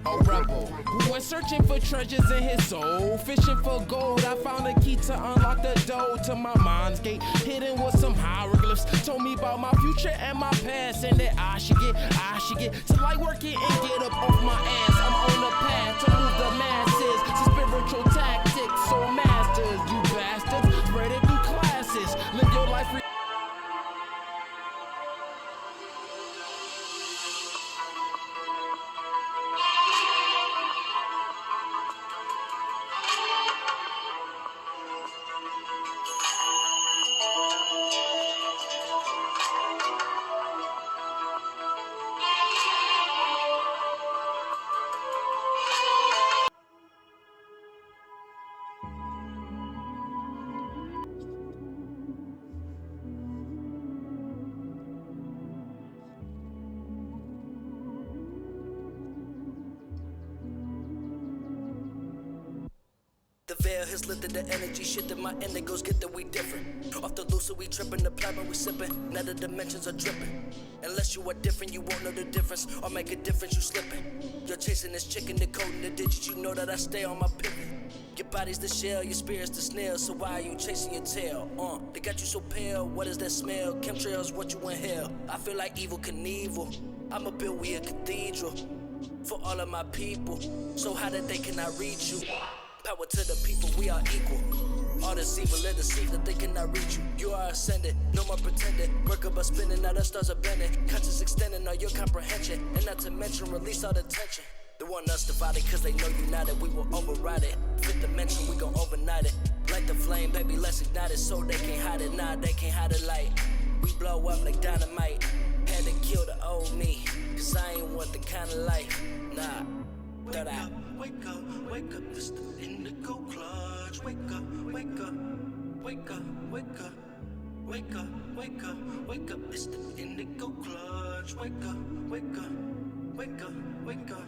a rebel who went searching for treasures in his soul, fishing for gold. I found a key to unlock the door to my mind's gate, hidden with some hieroglyphs. Told me about my future and my past, and that I should get to like working and get up off my ass. I'm on the path to move the masses to spiritual tactics. So masters, you bastards, spread it through classes. Live your life. The veil has lifted the energy, shit that my indigos get that we different. Off the loose, we tripping, the plasma we sipping. Now the dimensions are dripping. Unless you are different, you won't know the difference, or make a difference, you slipping. You're chasing this chicken, decoding the digits, you know that I stay on my pivot. Your body's the shell, your spirit's the snail, so why are you chasing your tail? They got you so pale, what is that smell? Chemtrails, what you inhale? I feel like evil Knievel. I'ma build we a cathedral for all of my people, so how that they cannot reach you. Power to the people, we are equal. All this evil, let deceive that they cannot reach you. You are ascended, no more pretending. Work up a spinning, now the stars are bending. Conscious extending all your comprehension, and not to mention release all the tension. They want us divided cause they know united, we will override it. Fifth dimension, we gon' overnight it. Light the flame, baby, let's ignite it, so they can't hide it, nah, they can't hide the light. We blow up like dynamite, had to kill the old me, cause I ain't want the kind of life, nah. Wake up, wake up, wake up, it's the indigo clutch. Wake up, wake up, wake up, wake up, wake up, wake up, wake up, it's the indigo clutch. Wake up, wake up, wake up, wake up,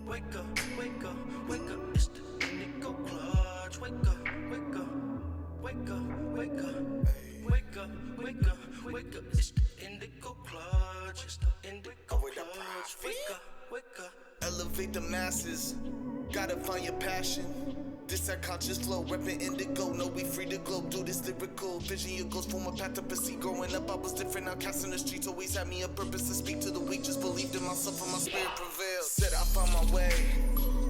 wake up, wake up, wake up, it's the indigo clutch. Wake up, wake up, wake up, wake up, wake up, wake up, wake up, it's the indigo clutch. It's the indigo clutch. Wake up, wake up. Elevate the masses, gotta find your passion. This that conscious flow, reppin' indigo. Know we free to glow, do this lyrical vision. Your goals form a path to proceed. Growing up, I was different. Now casting the streets always had me a purpose to speak to the weak. Just believed in myself and my spirit prevailed. Said I found my way.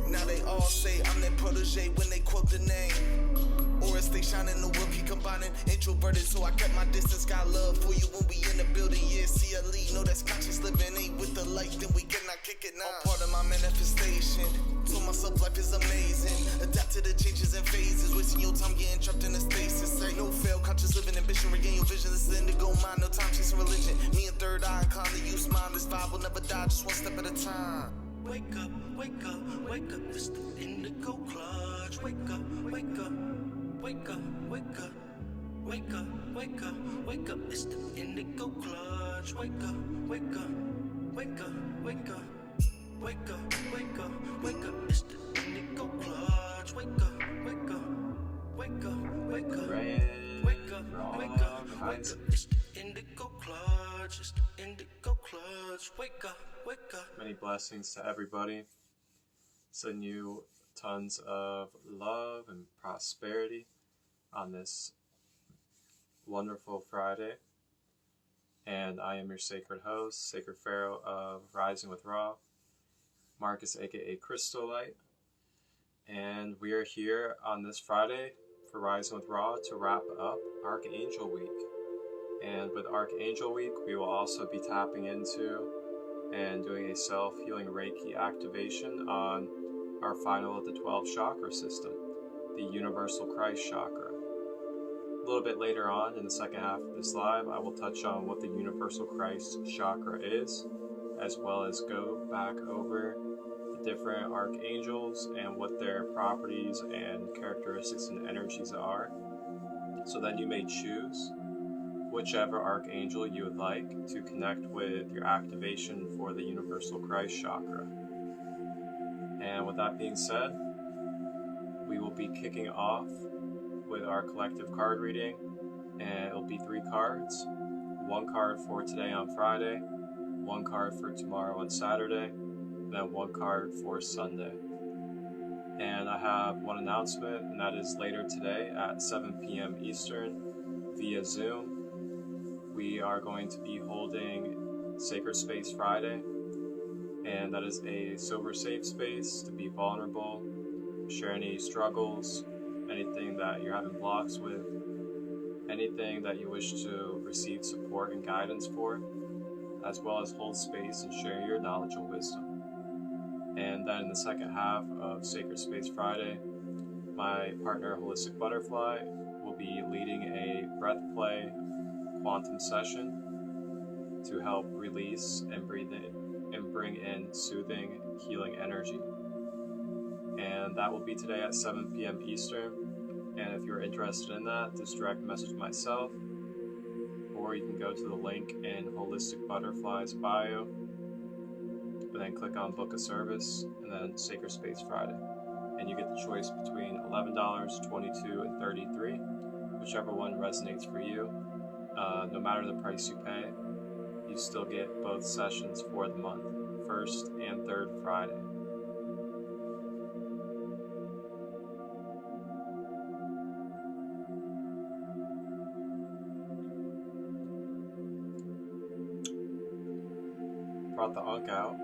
Now they all say I'm their protege when they quote the name. Or as they shine in the world, keep combining. Introverted, so I kept my distance. Got love for you when we in the building. Yeah, CLE, know that's conscious living. Ain't with the light, then we cannot kick it now. All part of my manifestation. Told myself life is amazing. Adapt to the changes and phases. Wasting your time getting trapped in a stasis. Say no fail, conscious living, ambition, regain your vision. This is indigo mind, no time chasing religion. Me and third eye, inclined to use mine. This vibe will never die, just one step at a time. Wake up, wake up, wake up, it's the indigo clutch. Wake up, wake up. Wake up, wake up, wake up, wake up, wake up, it's the indigo clutch. Wake up, wake up, wake up, wake up, wake up, wake up, wake up, it's the indigo clutch. Wake up, wake up, wake up, wake up, wake up, wake up, wake up, it's the indigo clutch. It's the indigo clutch. Wake up, wake up. Many blessings to everybody. Send you tons of love and prosperity on this wonderful Friday. And I am your sacred host, Sacred Pharaoh of Rising with Ra, Marcus aka Christolight. And we are here on this Friday for Rising with Ra to wrap up Archangel Week. And with Archangel Week, we will also be tapping into and doing a self-healing Reiki activation on our final of the 12 chakra system, the Universal Christ Chakra. A little bit later on in the second half of this live, I will touch on what the Universal Christ Chakra is, as well as go back over the different archangels and what their properties and characteristics and energies are. So then you may choose whichever archangel you would like to connect with your activation for the Universal Christ Chakra. And with that being said, we will be kicking off with our collective card reading, and it'll be 3 cards. 1 card for today on Friday, 1 card for tomorrow on Saturday, and then 1 card for Sunday. And I have one announcement, and that is later today at 7 p.m. Eastern via Zoom. We are going to be holding Sacred Space Friday, and that is a sober, safe space to be vulnerable, share any struggles, anything that you're having blocks with, anything that you wish to receive support and guidance for, as well as hold space and share your knowledge and wisdom. And then in the second half of Sacred Space Friday, my partner Holistic Butterfly will be leading a breath play quantum session to help release and breathe in and bring in soothing, healing energy. And that will be today at 7 p.m. Eastern. And if you're interested in that, just direct message myself, or you can go to the link in Holistic Butterfly's bio, and then click on Book a Service, and then Sacred Space Friday. And you get the choice between $11, $22, and $33, whichever one resonates for you. No matter the price you pay, you still get both sessions for the month, first and third Friday. Brought the Unk out.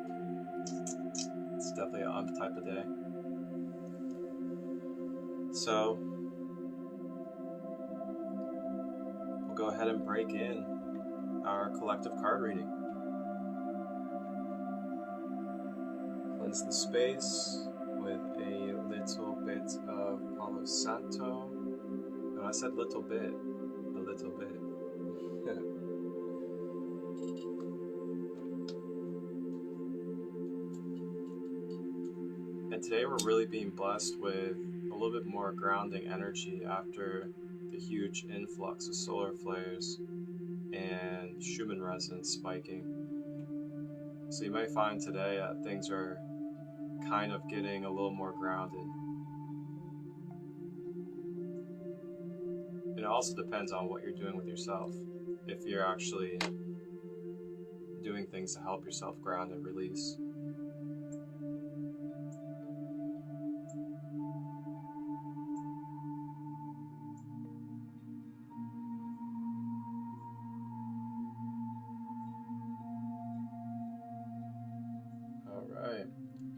It's definitely an Unk type of day. So we'll go ahead and break in our collective card reading. Cleanse the space with a little bit of Palo Santo. No, I said little bit. A little bit. And today we're really being blessed with a little bit more grounding energy after the huge influx of solar flares and Schumann resonance spiking. So you may find today that things are kind of getting a little more grounded. And it also depends on what you're doing with yourself. If you're actually doing things to help yourself ground and release.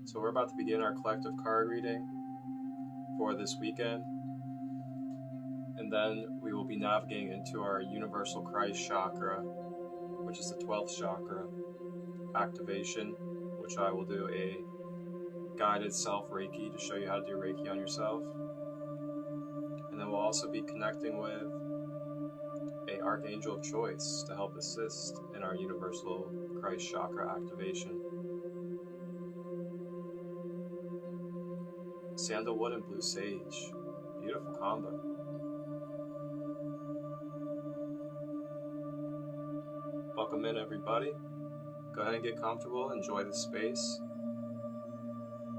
So we're about to begin our collective card reading for this weekend, and then we will be navigating into our Universal Christ Chakra, which is the 12th chakra activation, which I will do a guided self-reiki to show you how to do reiki on yourself. And then we'll also be connecting with an Archangel of choice to help assist in our Universal Christ Chakra activation. Sandalwood and blue sage. Beautiful combo. Welcome in, everybody. Go ahead and get comfortable. Enjoy the space.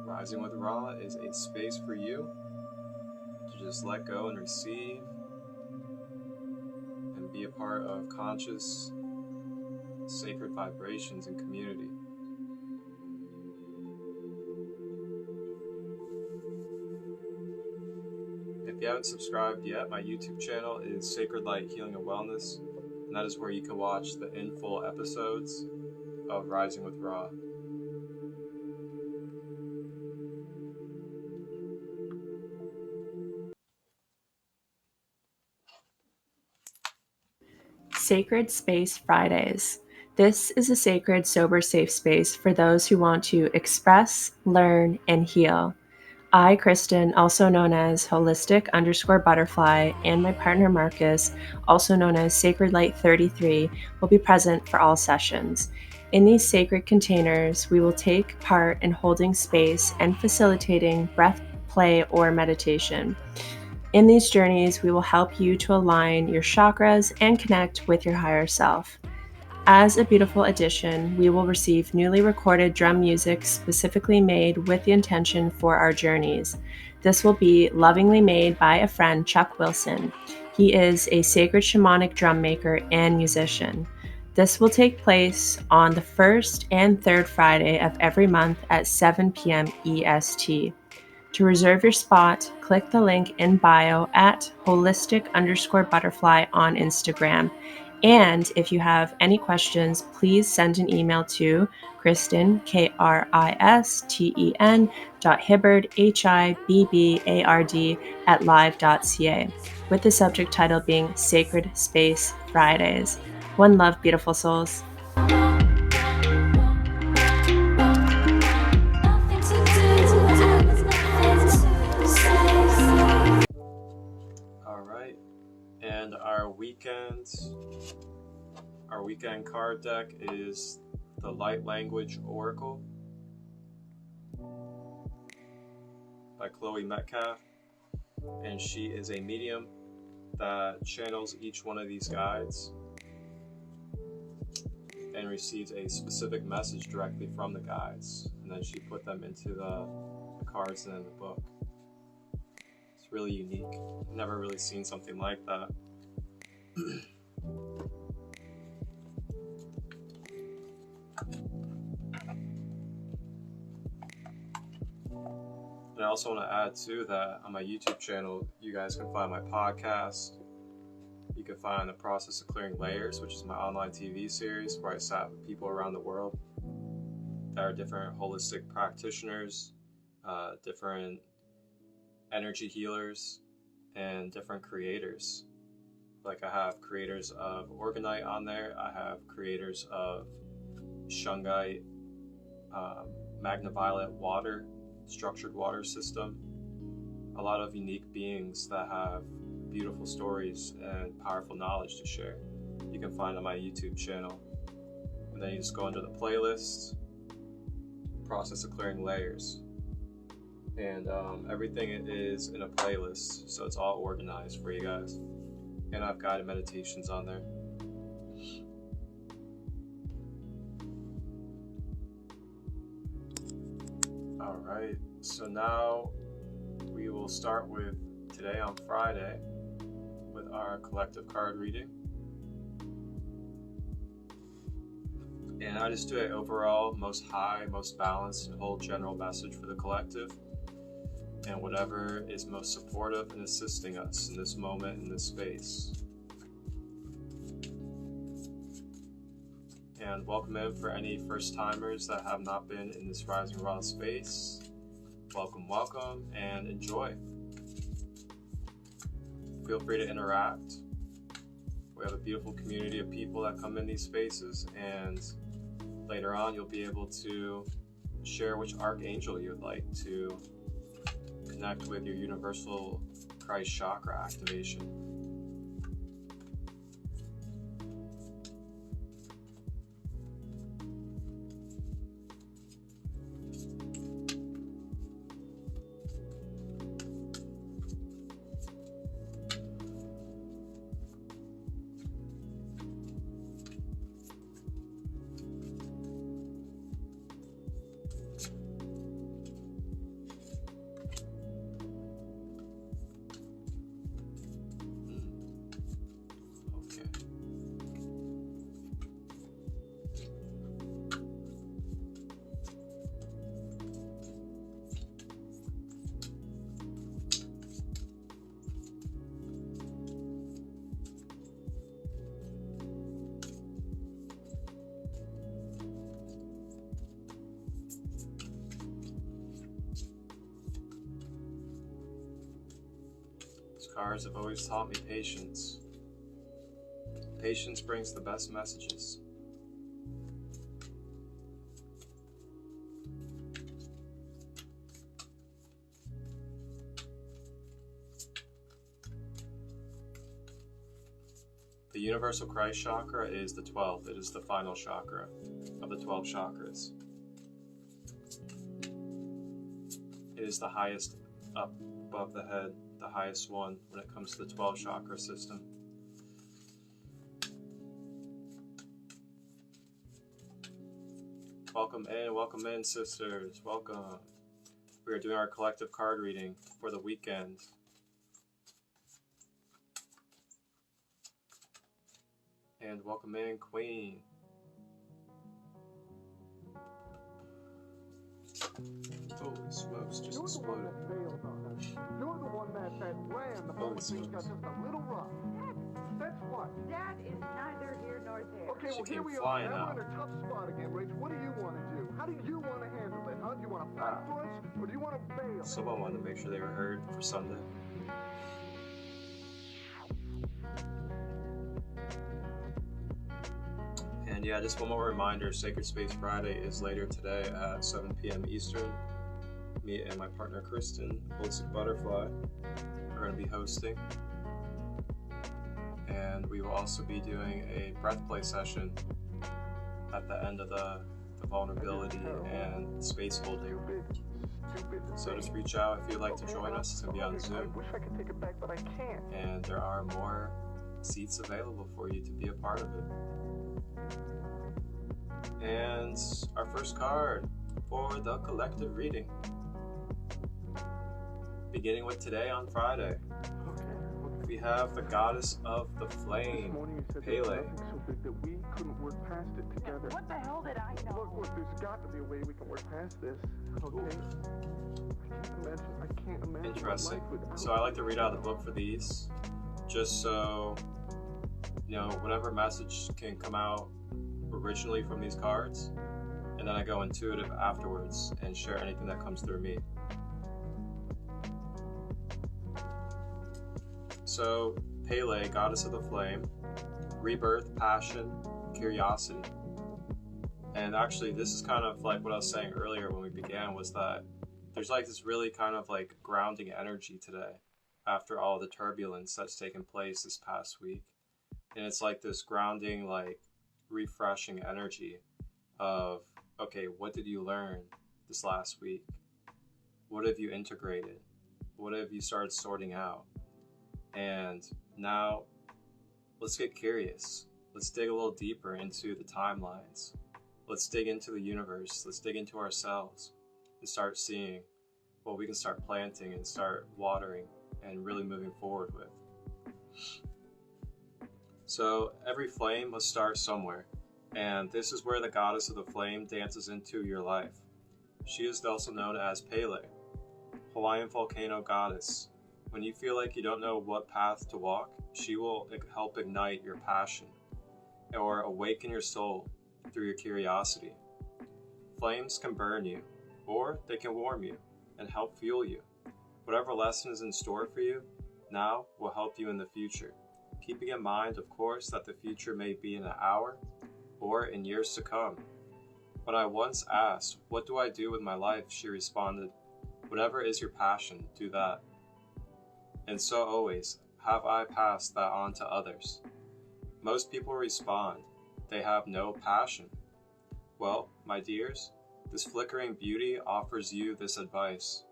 Rising with Ra is a space for you to just let go and receive and be a part of conscious, sacred vibrations and community. If you haven't subscribed yet, my YouTube channel is Sacred Light Healing and Wellness, and that is where you can watch the in full episodes of Rising with Ra. Sacred Space Fridays. This is a sacred, sober, safe space for those who want to express, learn, and heal. I, Kristen, also known as Holistic_Butterfly, and my partner Marcus, also known as Sacred Light 33, will be present for all sessions. In these sacred containers, we will take part in holding space and facilitating breath play or meditation. In these journeys, we will help you to align your chakras and connect with your higher self. As a beautiful addition, we will receive newly recorded drum music specifically made with the intention for our journeys. This will be lovingly made by a friend, Chuck Wilson. He is a sacred shamanic drum maker and musician. This will take place on the first and third Friday of every month at 7 p.m. EST. To reserve your spot, click the link in bio at holistic_butterfly on Instagram. And if you have any questions, please send an email to Kristen, KRISTEN, .hibbard, HIBBARD, at live.ca, with the subject title being Sacred Space Fridays. One love, beautiful souls. All right, and our weekend card deck is the Light Language Oracle by Chloe Metcalf, and she is a medium that channels each one of these guides and receives a specific message directly from the guides, and then she put them into the cards and in the book. It's really unique. Never really seen something like that. And I also want to add too that on my YouTube channel, you guys can find my podcast. You can find The Process of Clearing Layers, which is my online TV series where I sat with people around the world that are different holistic practitioners, different energy healers, and different creators. Like I have creators of Organite on there. I have creators of Shungite, Magnaviolet water, structured water system. A lot of unique beings that have beautiful stories and powerful knowledge to share. You can find on my YouTube channel. And then you just go under the playlist, Process of Clearing Layers. And everything is in a playlist, so it's all organized for you guys. And I've guided meditations on there. Alright, so now we will start with today on Friday with our collective card reading. And I just do an overall, most high, most balanced, and whole general message for the collective. And whatever is most supportive and assisting us in this moment, in this space. And welcome in for any first timers that have not been in this Rising Raw space. Welcome, welcome, and enjoy. Feel free to interact. We have a beautiful community of people that come in these spaces, and later on you'll be able to share which Archangel you'd like to connect with your universal Christ chakra activation. Cards have always taught me patience. Patience brings the best messages. The universal Christ chakra is the 12th. It is the final chakra of the 12 chakras. It is the highest up above the head, the highest one when it comes to the 12 chakra system. Welcome in, sisters. Welcome. We are doing our collective card reading for the weekend. And welcome in, Queen. Holy smokes, just You're the one exploded. that failed on us. You're the one that ran the moment things got just a little rough. That's what. That is neither here nor there. Okay, well, She here came we flying are. Now out. we're in a tough spot again, Rach. What do you want to do? How do you want to handle it, huh? Do you want to fight for us, or do you want to bail? Someone wanted to make sure they were heard for Sunday. And yeah, just one more reminder, Sacred Space Friday is later today at 7 p.m. Eastern. Me and my partner Kristen, Holistic Butterfly, are going to be hosting. And we will also be doing a breath play session at the end of the vulnerability and space holding. So just reach out if you'd like to join us. It's going to be on Zoom. I wish I could take it back, but I can't. And there are more seats available for you to be a part of it. And our first card for the collective reading, beginning with today on Friday, we have the Goddess of the Flame, Pele. Nothing so big that we couldn't work past it together. What the hell did I know? Look, there's got to be a way we can work past this. Okay. I can't imagine. Interesting. My life without So I like to read out the book for these, just so whatever message can come out originally from these cards, and then I go intuitive afterwards and share anything that comes through me. So Pele, Goddess of the Flame, rebirth, passion, curiosity. And actually this is kind of like what I was saying earlier when we began, was that there's like this really kind of like grounding energy today after all the turbulence that's taken place this past week. And it's like this grounding, like refreshing energy of, okay, what did you learn this last week? What have you integrated? What have you started sorting out? And now let's get curious. Let's dig a little deeper into the timelines. Let's dig into the universe. Let's dig into ourselves and start seeing what we can start planting and start watering and really moving forward with. So every flame must start somewhere, and this is where the Goddess of the Flame dances into your life. She is also known as Pele, Hawaiian volcano goddess. When you feel like you don't know what path to walk, she will help ignite your passion or awaken your soul through your curiosity. Flames can burn you, or they can warm you and help fuel you. Whatever lesson is in store for you now will help you in the future. Keeping in mind, of course, that the future may be in an hour or in years to come. When I once asked, "What do I do with my life?" she responded, "Whatever is your passion, do that." And so always have I passed that on to others. Most people respond, they have no passion. Well, my dears, this flickering beauty offers you this advice.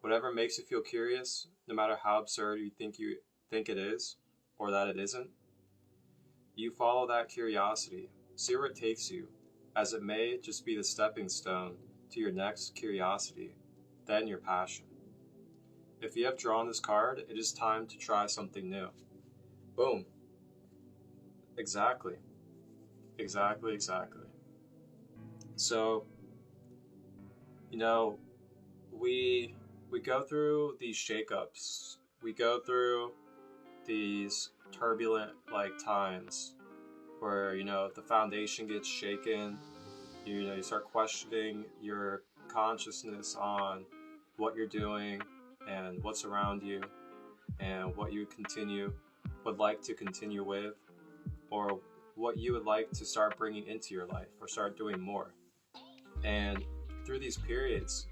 Whatever makes you feel curious, no matter how absurd you think it is, or that it isn't, you follow that curiosity. See where it takes you, as it may just be the stepping stone to your next curiosity, then your passion. If you have drawn this card, it is time to try something new. Boom. Exactly. So, we go through these shakeups. We go through these turbulent times where the foundation gets shaken. You start questioning your consciousness on what you're doing and what's around you and what you would like to continue with, or what you would like to start bringing into your life or start doing more. And through these periods,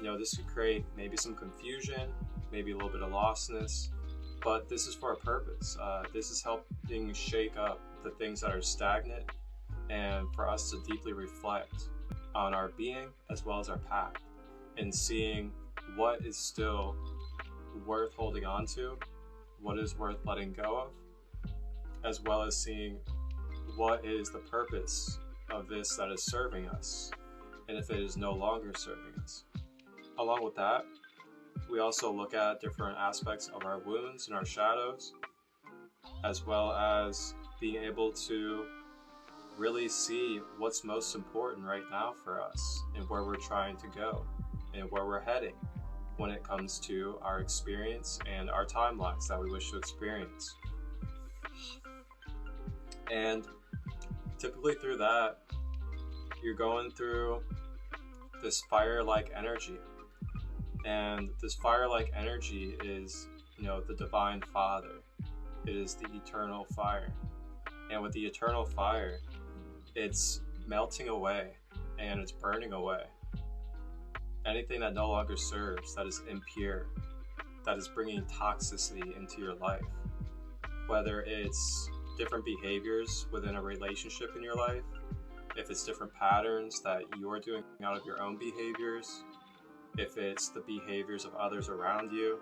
this could create maybe some confusion, maybe a little bit of lostness, but this is for a purpose. This is helping shake up the things that are stagnant and for us to deeply reflect on our being as well as our path and seeing what is still worth holding on to, what is worth letting go of, as well as seeing what is the purpose of this that is serving us, and if it is no longer serving us. Along with that, we also look at different aspects of our wounds and our shadows, as well as being able to really see what's most important right now for us and where we're trying to go and where we're heading when it comes to our experience and our timelines that we wish to experience. And typically through that, you're going through this fire-like energy. And this fire-like energy is, the Divine Father. It is the eternal fire. And with the eternal fire, it's melting away and it's burning away. Anything that no longer serves, that is impure, that is bringing toxicity into your life. Whether it's different behaviors within a relationship in your life, if it's different patterns that you're doing out of your own behaviors, if it's the behaviors of others around you,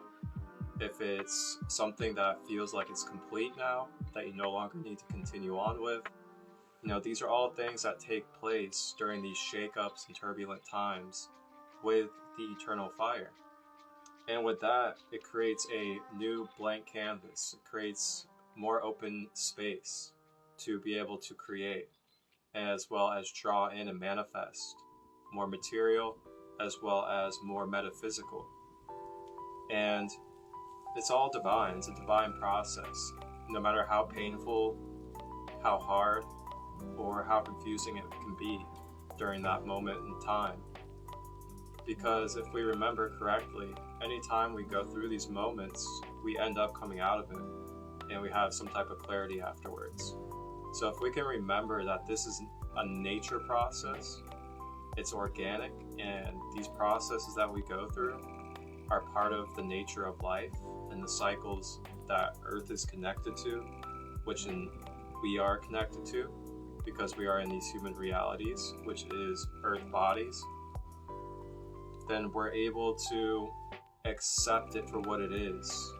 if it's something that feels like it's complete now, that you no longer need to continue on with. These are all things that take place during these shakeups and turbulent times with the eternal fire. And with that, it creates a new blank canvas. It creates more open space to be able to create, as well as draw in and manifest more material, as well as more metaphysical. And it's all divine. It's a divine process. No matter how painful, how hard, or how confusing it can be during that moment in time. Because if we remember correctly, anytime we go through these moments, we end up coming out of it and we have some type of clarity afterwards. So if we can remember that this is a nature process, it's organic, and these processes that we go through are part of the nature of life and the cycles that Earth is connected to, which we are connected to because we are in these human realities, which is Earth bodies, then we're able to accept it for what it is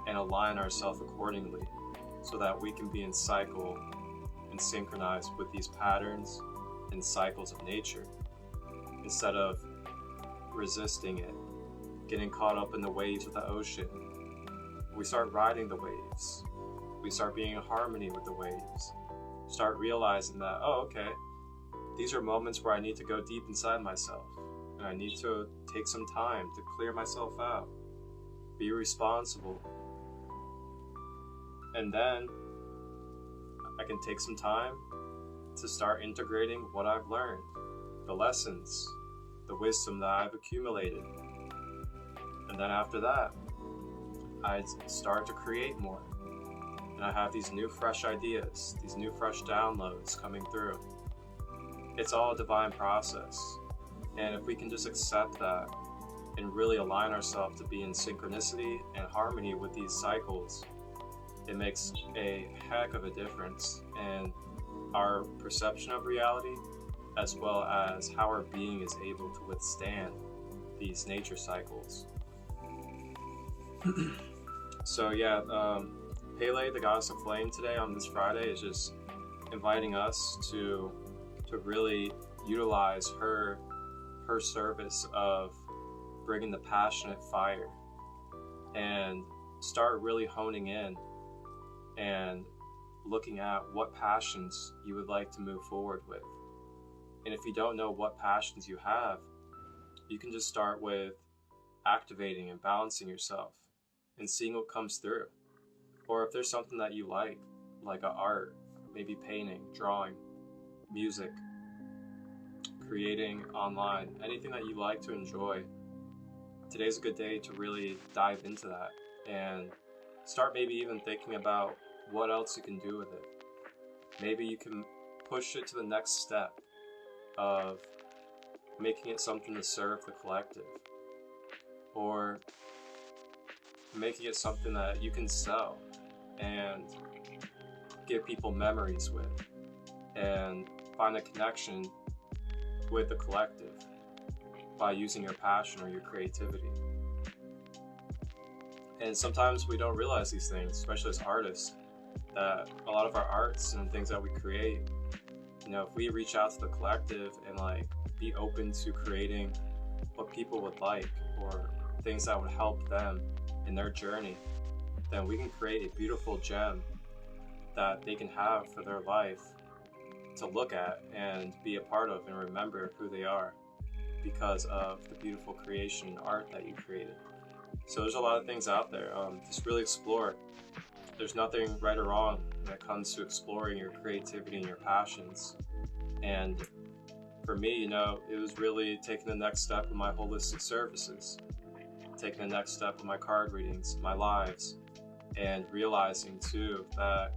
and align ourselves accordingly so that we can be in cycle and synchronized with these patterns and cycles of nature instead of resisting it, getting caught up in the waves of the ocean. We start riding the waves. We start being in harmony with the waves. Start realizing that, okay, these are moments where I need to go deep inside myself and I need to take some time to clear myself out, be responsible. And then I can take some time to start integrating what I've learned, the lessons, the wisdom that I've accumulated. And then after that, I start to create more. And I have these new fresh ideas, these new fresh downloads coming through. It's all a divine process. And if we can just accept that and really align ourselves to be in synchronicity and harmony with these cycles, it makes a heck of a difference in our perception of reality, as well as how our being is able to withstand these nature cycles. So yeah, Pele, the goddess of flame, today on this Friday is just inviting us to really utilize her service of bringing the passionate fire and start really honing in and looking at what passions you would like to move forward with. And if you don't know what passions you have, you can just start with activating and balancing yourself and seeing what comes through. Or if there's something that you like art, maybe painting, drawing, music, creating online, anything that you like to enjoy, today's a good day to really dive into that and start maybe even thinking about what else you can do with it. Maybe you can push it to the next step of making it something to serve the collective, or making it something that you can sell and give people memories with and find a connection with the collective by using your passion or your creativity. And sometimes we don't realize these things, especially as artists, that a lot of our arts and things that we create, if we reach out to the collective and be open to creating what people would like or things that would help them in their journey, then we can create a beautiful gem that they can have for their life to look at and be a part of and remember who they are because of the beautiful creation and art that you created. So there's a lot of things out there. Just really explore. There's nothing right or wrong when it comes to exploring your creativity and your passions. And for me, you know, it was really taking the next step in my holistic services, taking the next step in my card readings, my lives, and realizing too that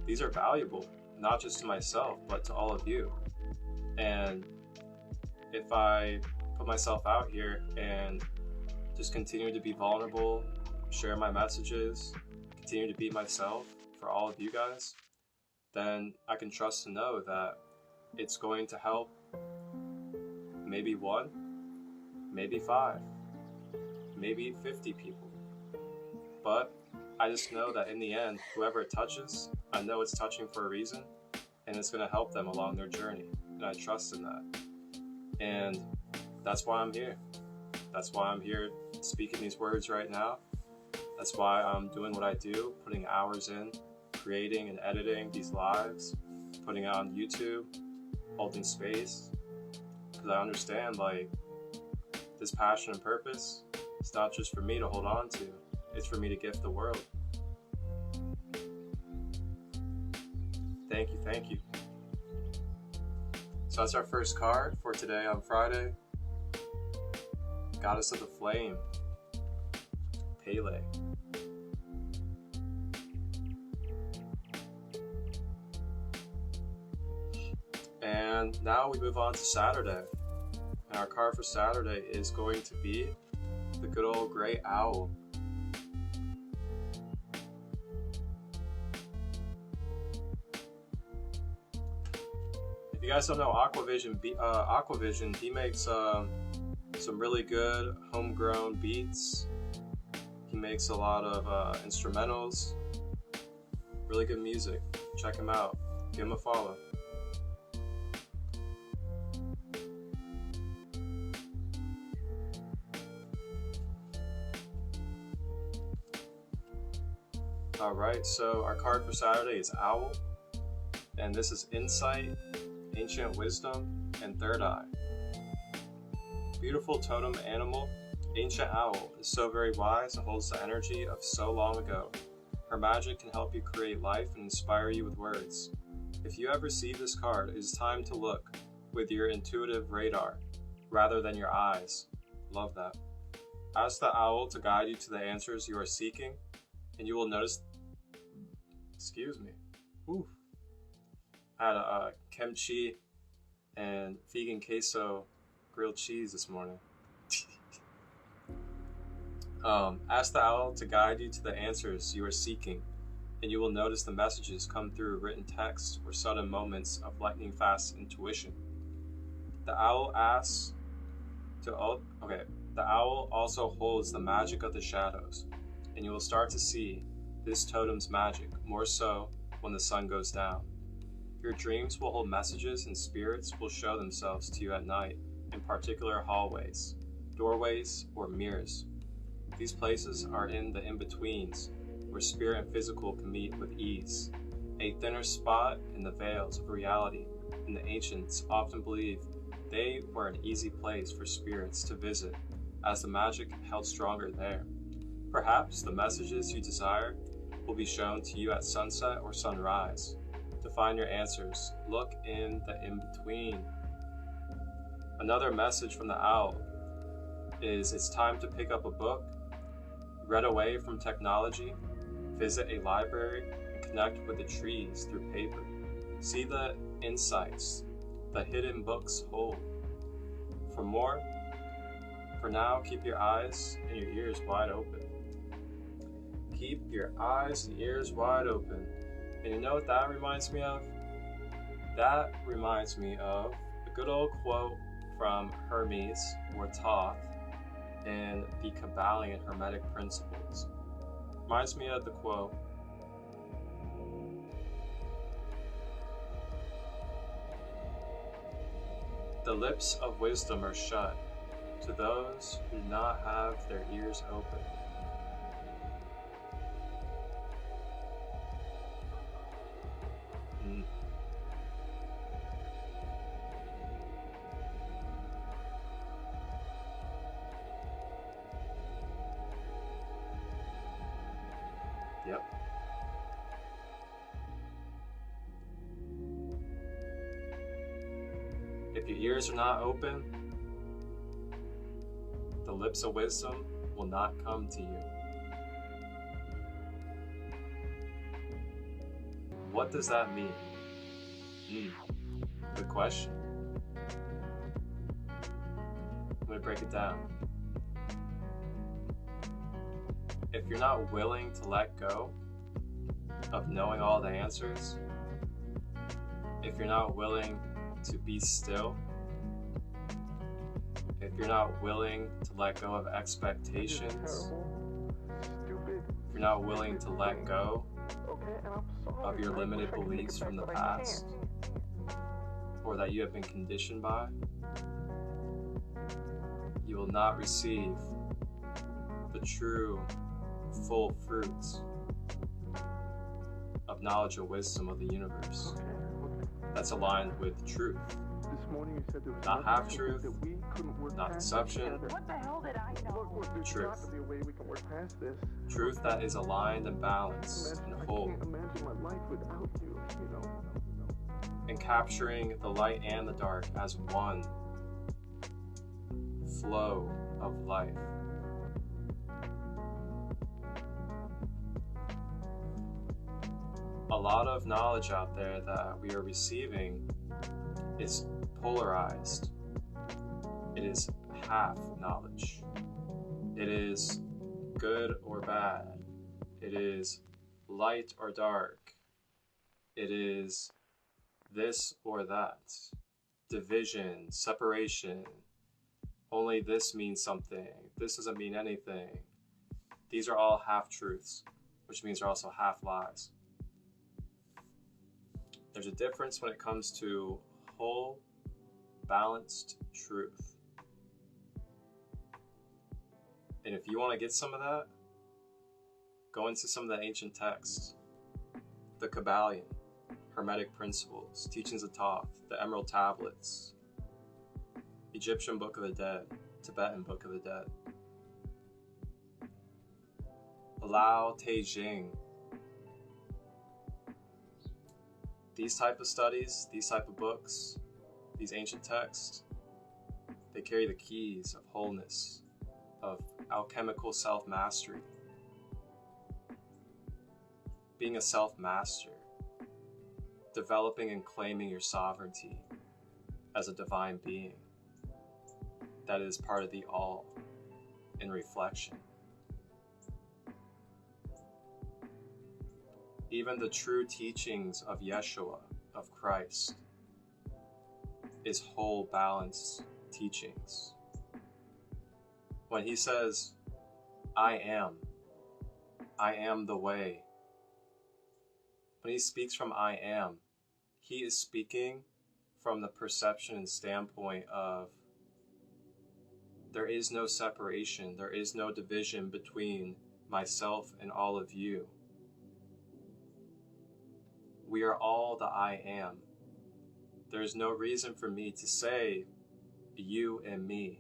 these are valuable, not just to myself, but to all of you. And if I put myself out here and just continue to be vulnerable, share my messages, continue to be myself for all of you guys, then I can trust and know that it's going to help maybe 1, maybe 5, maybe 50 people. But I just know that in the end, whoever it touches, I know it's touching for a reason, and it's going to help them along their journey. And I trust in that. And that's why I'm here. That's why I'm here speaking these words right now. That's why I'm doing what I do, putting hours in, creating and editing these lives, putting it on YouTube, holding space. Because I understand, like, this passion and purpose, it's not just for me to hold on to, it's for me to gift the world. Thank you, thank you. So that's our first card for today on Friday. Goddess of the Flame, Pele. And now we move on to Saturday. And our card for Saturday is going to be the good old gray owl. If you guys don't know Aquavision, he makes some really good homegrown beats. He makes a lot of instrumentals, really good music. Check him out. Give him a follow. Alright, so our card for Saturday is Owl, and this is Insight, Ancient Wisdom, and Third Eye. Beautiful totem animal, Ancient Owl is so very wise and holds the energy of so long ago. Her magic can help you create life and inspire you with words. If you have received this card, it is time to look with your intuitive radar rather than your eyes. Love that. Ask the owl to guide you to the answers you are seeking, and you will notice. Excuse me. Oof. I had a kimchi and vegan queso grilled cheese this morning. Ask the owl to guide you to the answers you are seeking, and you will notice the messages come through written text or sudden moments of lightning fast intuition. The owl also holds the magic of the shadows, and you will start to see this totem's magic more so when the sun goes down. Your dreams will hold messages, and spirits will show themselves to you at night in particular hallways, doorways, or mirrors. These places are in the in-betweens, where spirit and physical can meet with ease, a thinner spot in the veils of reality, and the ancients often believed they were an easy place for spirits to visit, as the magic held stronger there. Perhaps the messages you desire will be shown to you at sunset or sunrise. To find your answers, look in the in-between. Another message from the owl is it's time to pick up a book, read away from technology, visit a library, and connect with the trees through paper. See the insights the hidden books hold. For now, keep your eyes and your ears wide open. Keep your eyes and ears wide open. And you know what that reminds me of? That reminds me of a good old quote from Hermes or Thoth in the Kabbalion Hermetic Principles. Reminds me of the quote, "The lips of wisdom are shut to those who do not have their ears open." Yep. If your ears are not open, the lips of wisdom will not come to you. What does that mean? Good question. I'm going to break it down. If you're not willing to let go of knowing all the answers, if you're not willing to be still, if you're not willing to let go of expectations, if you're not willing to let go of your limited beliefs from the past, or that you have been conditioned by, you will not receive the true, full fruits of knowledge and wisdom of the universe that's aligned with truth. This morning you said there was Not half truth, that we couldn't work not past deception. together. What the hell did I know? Look, there's Truth. got to be a way we can work past this. Truth that is aligned and balanced and whole, I can't imagine my life without you, you know. and capturing the light and the dark as one flow of life. A lot of knowledge out there that we are receiving is polarized. It is half knowledge. It is good or bad. It is light or dark. It is this or that. Division, separation. Only this means something. This doesn't mean anything. These are all half-truths, which means they're also half-lies. There's a difference when it comes to whole, balanced truth. And if you want to get some of that, go into some of the ancient texts. The Kabbalion, Hermetic Principles, Teachings of Thoth, the Emerald Tablets, Egyptian Book of the Dead, Tibetan Book of the Dead, Lao Te Ching. These type of studies, these type of books, these ancient texts, they carry the keys of wholeness, of alchemical self-mastery. Being a self-master, developing and claiming your sovereignty as a divine being that is part of the all in reflection. Even the true teachings of Yeshua, of Christ, is whole, balanced teachings. When he says, I am the way. When he speaks from I am, he is speaking from the perception and standpoint of there is no separation, there is no division between myself and all of you. We are all the I am. There is no reason for me to say you and me,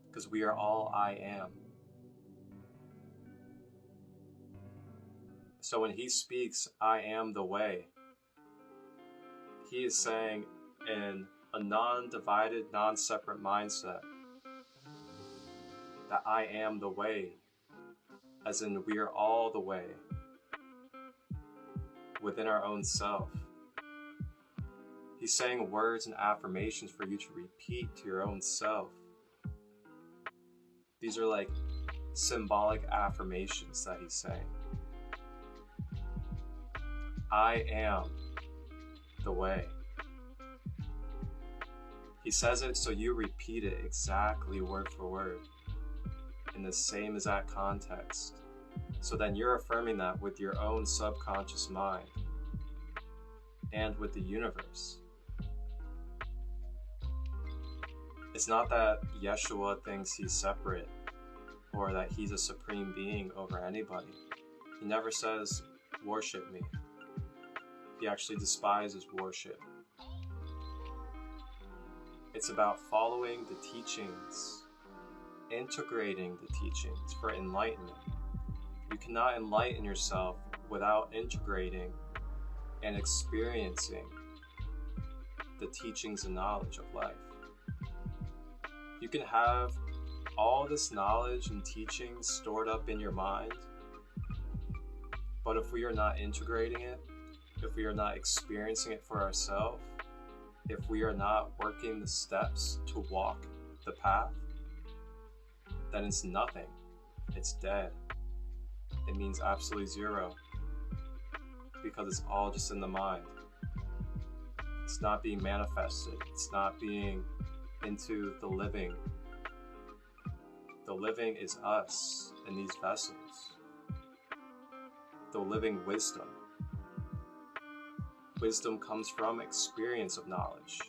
because we are all I am. So when he speaks, I am the way, he is saying in a non-divided, non-separate mindset that I am the way, as in we are all the way within our own self. He's saying words and affirmations for you to repeat to your own self. These are like symbolic affirmations that he's saying. I am the way. He says it so you repeat it exactly word for word in the same exact context. So then you're affirming that with your own subconscious mind and with the universe. It's not that Yeshua thinks he's separate or that he's a supreme being over anybody. He never says, worship me. He actually despises worship. It's about following the teachings, integrating the teachings for enlightenment. You cannot enlighten yourself without integrating and experiencing the teachings and knowledge of life. You can have all this knowledge and teachings stored up in your mind, but if we are not integrating it, if we are not experiencing it for ourselves, if we are not working the steps to walk the path, then it's nothing. It's dead. It means absolutely zero, because it's all just in the mind. It's not being manifested. It's not being into the living. The living is us in these vessels. The living wisdom. Wisdom comes from experience of knowledge.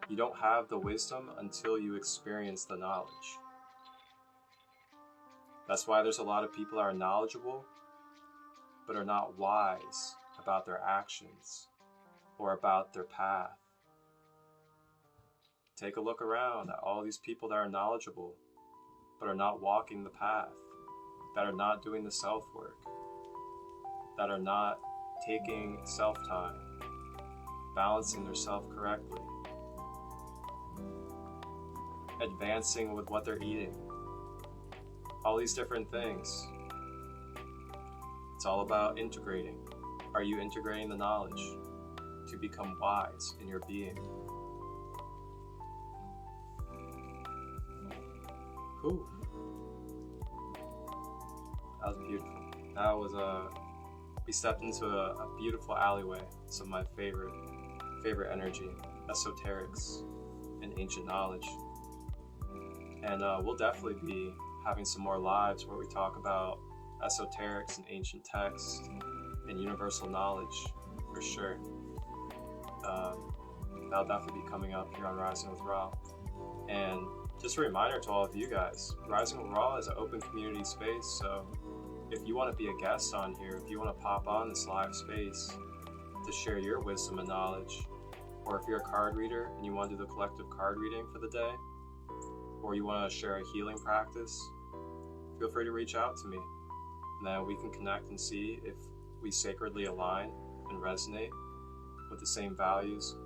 You don't have the wisdom until you experience the knowledge. That's why there's a lot of people that are knowledgeable, but are not wise about their actions or about their path. Take a look around at all these people that are knowledgeable, but are not walking the path, that are not doing the self-work, that are not taking self-time, balancing their self correctly, advancing with what they're eating, all these different things. It's all about integrating. Are you integrating the knowledge to become wise in your being? Whew. That was beautiful. That was we stepped into a beautiful alleyway. Some of my favorite energy, esoterics and ancient knowledge. And we'll definitely be having some more lives where we talk about esoterics and ancient texts and universal knowledge for sure. That'll definitely be coming up here on Rising with Ra. And just a reminder to all of you guys, Rising with Ra is an open community space, so if you want to be a guest on here, if you want to pop on this live space to share your wisdom and knowledge, or if you're a card reader and you want to do the collective card reading for the day, or you want to share a healing practice, feel free to reach out to me. And then we can connect and see if we sacredly align and resonate with the same values,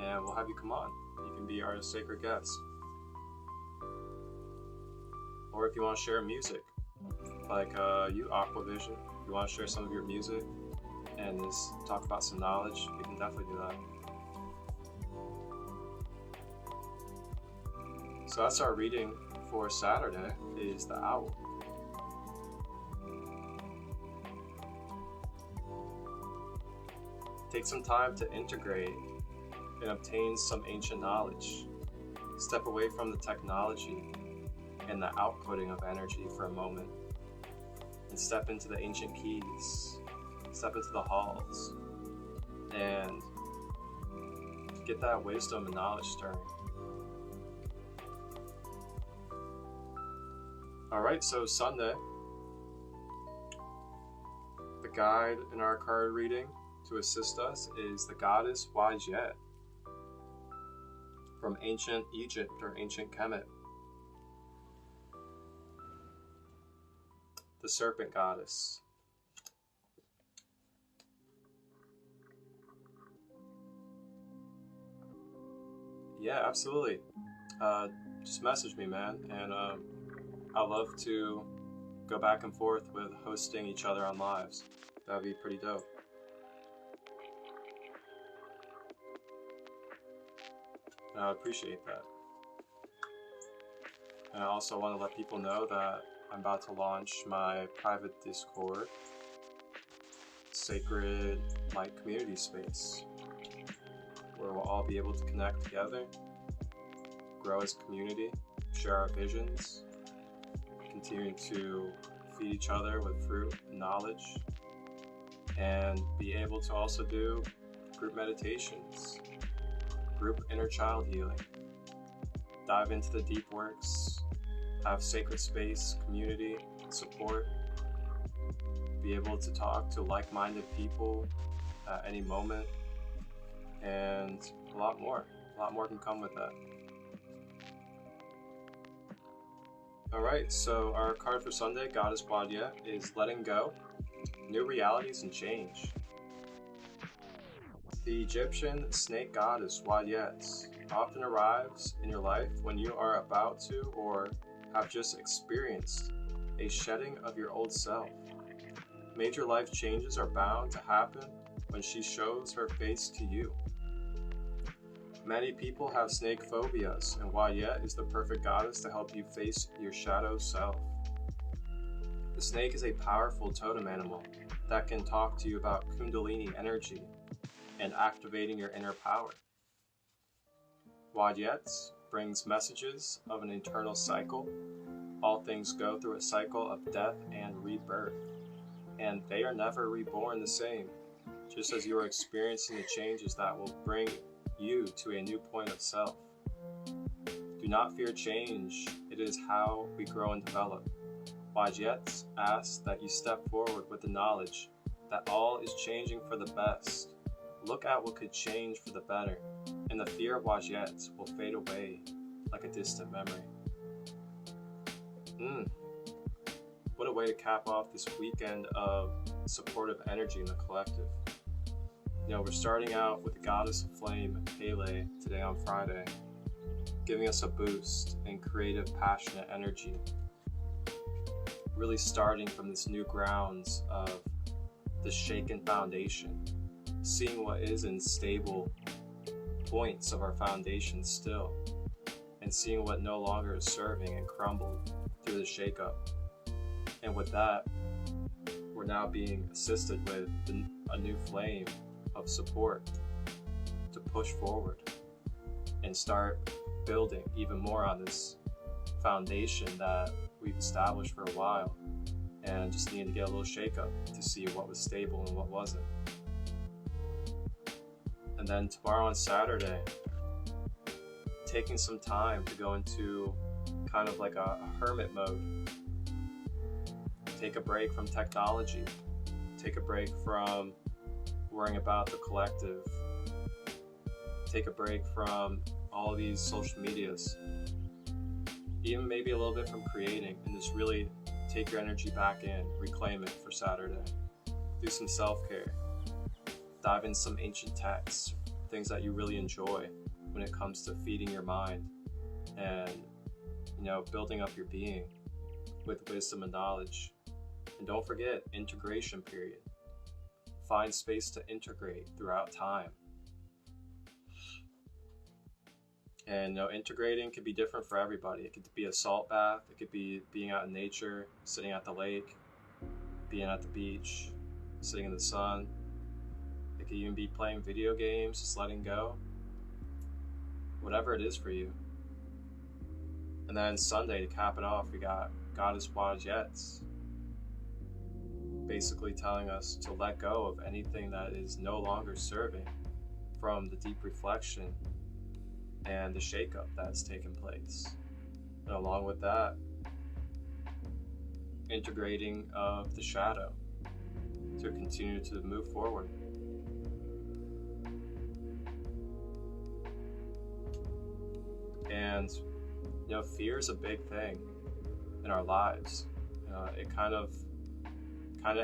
and we'll have you come on. You can be our sacred guest. Or if you want to share music, like you, Aquavision, if you want to share some of your music and just talk about some knowledge, we can definitely do that. So that's our reading for Saturday, is the Owl. Take some time to integrate and obtain some ancient knowledge. Step away from the technology and the outputting of energy for a moment, and step into the ancient keys, step into the halls, and get that wisdom and knowledge stirring. Alright, so Sunday, the guide in our card reading to assist us is the goddess Wajet from ancient Egypt or ancient Kemet. The serpent goddess. Yeah, absolutely. Just message me, man, and I love to go back and forth with hosting each other on lives. That'd be pretty dope. I appreciate that. And I also want to let people know that I'm about to launch my private Discord, Sacred Light Community Space, where we'll all be able to connect together, grow as a community, share our visions, continue to feed each other with fruit and knowledge, and be able to also do group meditations, group inner child healing, dive into the deep works, have sacred space, community, support, be able to talk to like-minded people at any moment, and a lot more can come with that. Alright, so our card for Sunday, Goddess Wadya, is letting go, new realities and change. The Egyptian snake goddess Wadyet often arrives in your life when you are about to or have just experienced a shedding of your old self. Major life changes are bound to happen when she shows her face to you. Many people have snake phobias, and Wadyet is the perfect goddess to help you face your shadow self. The snake is a powerful totem animal that can talk to you about Kundalini energy and activating your inner power. Wadyet brings messages of an eternal cycle. All things go through a cycle of death and rebirth, and they are never reborn the same, just as you are experiencing the changes that will bring you to a new point of self. Do not fear change, it is how we grow and develop. Wadyet asks that you step forward with the knowledge that all is changing for the best. Look at what could change for the better, and the fear of Wadyet will fade away like a distant memory. What a way to cap off this weekend of supportive energy in the collective. We're starting out with the Goddess of Flame, Pele, today on Friday, giving us a boost in creative, passionate energy. Really starting from this new grounds of the shaken foundation, seeing what is in stable points of our foundation still, and seeing what no longer is serving and crumbled through the shakeup. And with that, we're now being assisted with a new flame of support to push forward and start building even more on this foundation that we've established for a while, and just needed to get a little shakeup to see what was stable and what wasn't. And then tomorrow on Saturday, taking some time to go into kind of like a hermit mode. Take a break from technology. Take a break from worrying about the collective. Take a break from all of these social medias. Even maybe a little bit from creating, and just really take your energy back in, reclaim it for Saturday. Do some self-care. Dive in some ancient texts, things that you really enjoy when it comes to feeding your mind and, building up your being with wisdom and knowledge. And don't forget, integration period. Find space to integrate throughout time. And integrating can be different for everybody. It could be a salt bath, it could be being out in nature, sitting at the lake, being at the beach, sitting in the sun. It could even be playing video games, just letting go. Whatever it is for you. And then Sunday, to cap it off, we got Goddess Wadyet, basically telling us to let go of anything that is no longer serving from the deep reflection and the shakeup that's taken place. And along with that, integrating of the shadow to continue to move forward. And fear is a big thing in our lives. It kind of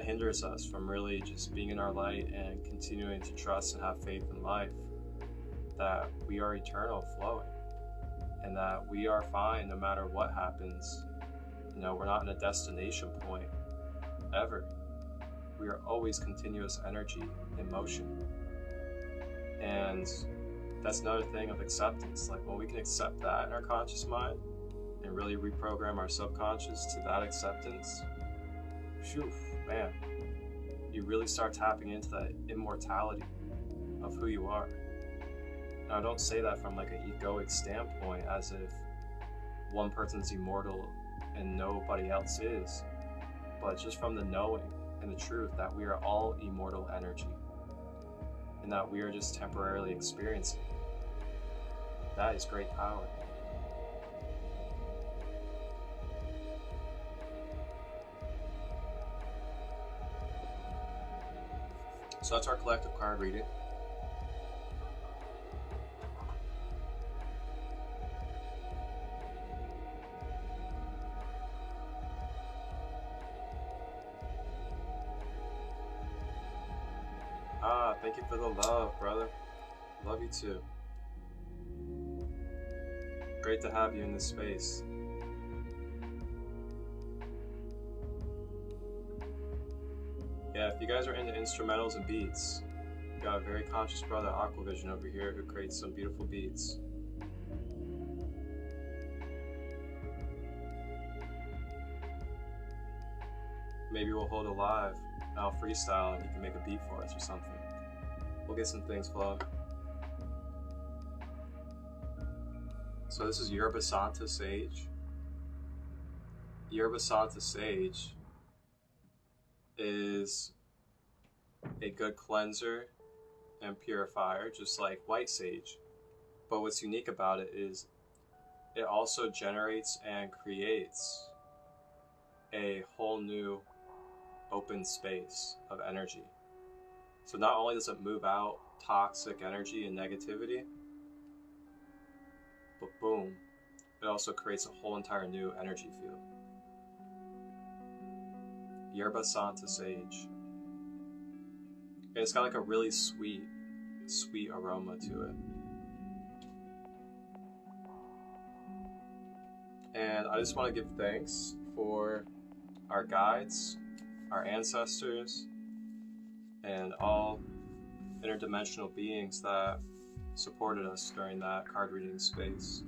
hinders us from really just being in our light and continuing to trust and have faith in life, that we are eternal, flowing, and that we are fine no matter what happens. We're not in a destination point ever. We are always continuous energy in motion. And that's another thing of acceptance. Like, when we can accept that in our conscious mind and really reprogram our subconscious to that acceptance, phew, man, you really start tapping into that immortality of who you are. Now, I don't say that from like an egoic standpoint, as if one person's immortal and nobody else is, but just from the knowing and the truth that we are all immortal energy, and that we are just temporarily experiencing. That is great power. So that's our collective card reading. Thank you for the love, brother. Love you too. Great to have you in this space. Yeah, if you guys are into instrumentals and beats, we got a very conscious brother, Aquavision, over here who creates some beautiful beats. Maybe we'll hold a live and I'll freestyle and you can make a beat for us or something. We'll get some things flowing. So this is Yerba Santa Sage. Yerba Santa Sage is a good cleanser and purifier, just like white sage. But what's unique about it is it also generates and creates a whole new open space of energy. So not only does it move out toxic energy and negativity, but boom, it also creates a whole entire new energy field. Yerba Santa Sage. And it's got like a really sweet aroma to it. And I just want to give thanks for our guides, our ancestors, and all interdimensional beings that supported us during that card reading space.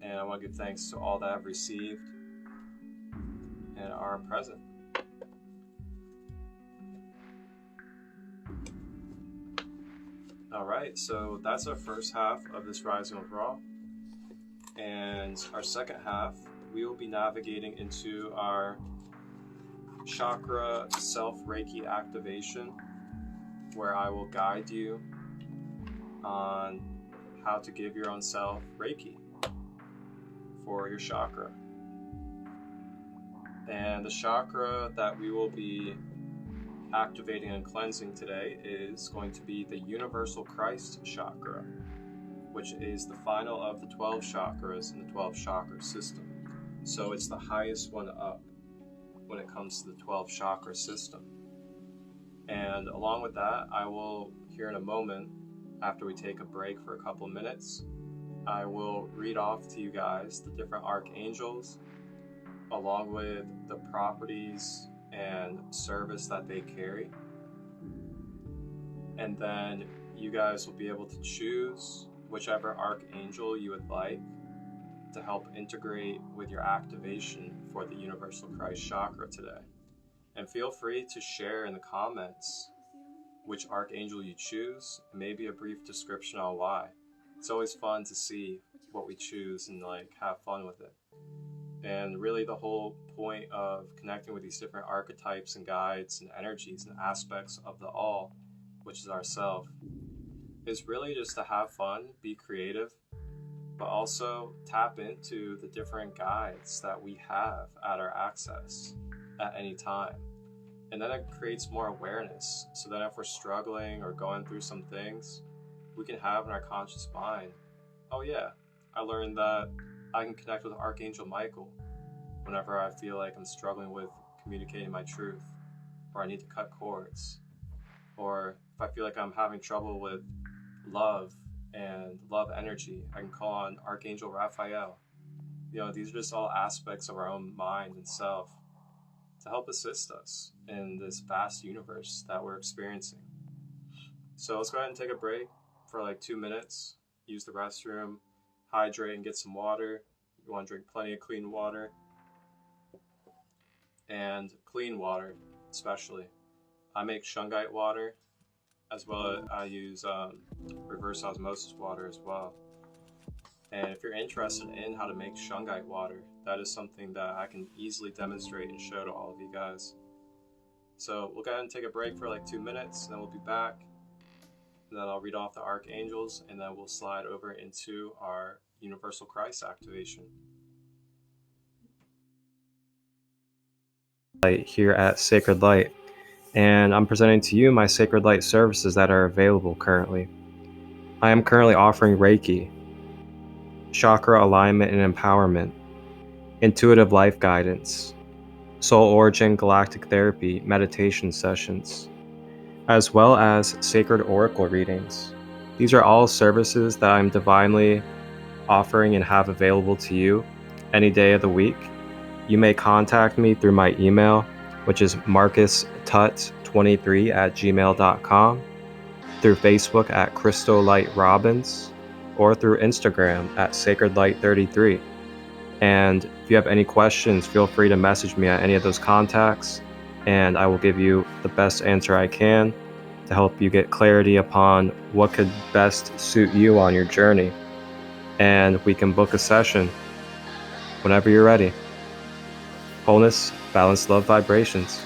And I want to give thanks to all that I've received and are present. Alright, so that's our first half of this Rising with Ra. And our second half, we will be navigating into our Chakra self-reiki activation, where I will guide you on how to give your own self reiki for your chakra. And the chakra that we will be activating and cleansing today is going to be the Universal Christ chakra, which is the final of the 12 chakras in the 12 chakra system. So it's the highest one up when it comes to the 12 chakra system. And along with that, I will, here in a moment, after we take a break for a couple of minutes, I will read off to you guys the different archangels, along with the properties and service that they carry. And then you guys will be able to choose whichever archangel you would like to help integrate with your activation for the Universal Christ chakra today. And feel free to share in the comments which archangel you choose, and maybe a brief description on why. It's always fun to see what we choose and like have fun with it. And really the whole point of connecting with these different archetypes and guides and energies and aspects of the all, which is ourself, is really just to have fun, be creative, but also tap into the different guides that we have at our access at any time. And then it creates more awareness. So then if we're struggling or going through some things, we can have in our conscious mind, oh yeah, I learned that I can connect with Archangel Michael whenever I feel like I'm struggling with communicating my truth, or I need to cut cords, or if I feel like I'm having trouble with love and love energy, I can call on Archangel Raphael. You know, these are just all aspects of our own mind and self to help assist us in this vast universe that we're experiencing. So let's go ahead and take a break for like 2 minutes, use the restroom, hydrate and get some water. You want to drink plenty of clean water, and clean water especially. I make shungite water, as well as I use reverse osmosis water as well. And if you're interested in how to make shungite water, that is something that I can easily demonstrate and show to all of you guys. So we'll go ahead and take a break for like 2 minutes, and then we'll be back. And then I'll read off the archangels, and then we'll slide over into our Universal Christ activation. Here at Sacred Light, and I'm presenting to you my Sacred Light services that are available currently. I am currently offering Reiki, chakra alignment and empowerment, intuitive life guidance, soul origin galactic therapy meditation sessions, as well as sacred oracle readings. These are all services that I'm divinely offering and have available to you any day of the week. You may contact me through my email, which is marcustut23@gmail.com, through Facebook at Christolight Robbins, or through Instagram at sacredlight33. And if you have any questions, feel free to message me at any of those contacts, and I will give you the best answer I can to help you get clarity upon what could best suit you on your journey. And we can book a session whenever you're ready. Wholeness, balance, love, vibrations.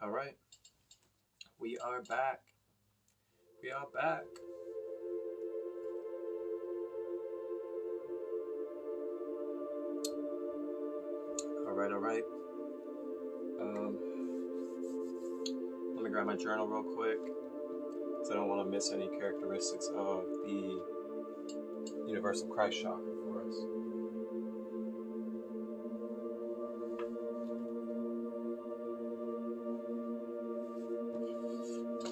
All right, we are back. We are back. All right. Let me grab my journal real quick, because I don't want to miss any characteristics of the Universal Christ Chakra for us.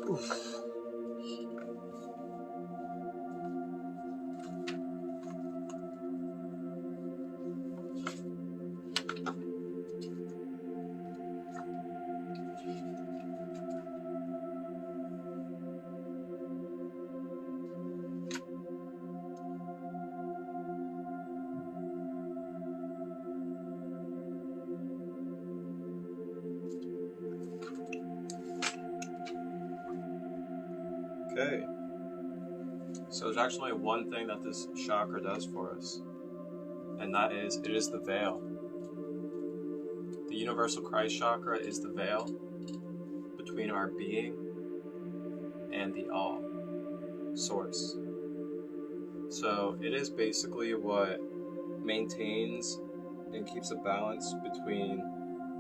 Oof. Okay, so there's actually one thing that this chakra does for us, and that is, it is the veil. The Universal Christ Chakra is the veil between our being and the all. source. So it is basically what maintains and keeps a balance between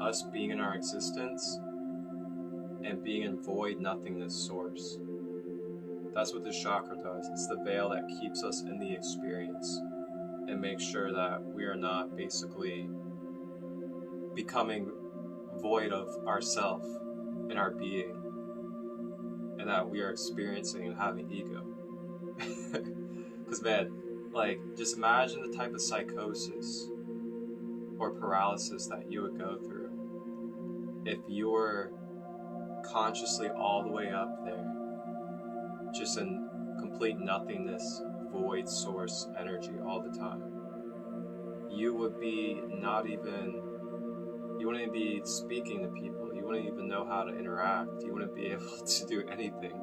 us being in our existence and being in void nothingness source. That's what this chakra does. It's the veil that keeps us in the experience and makes sure that we are not basically becoming void of ourself and our being, and that we are experiencing and having ego. Because man, like, just imagine the type of psychosis or paralysis that you would go through if you were consciously all the way up there, just in complete nothingness, void source energy all the time. You would be you wouldn't even be speaking to people. You wouldn't even know how to interact. You wouldn't be able to do anything.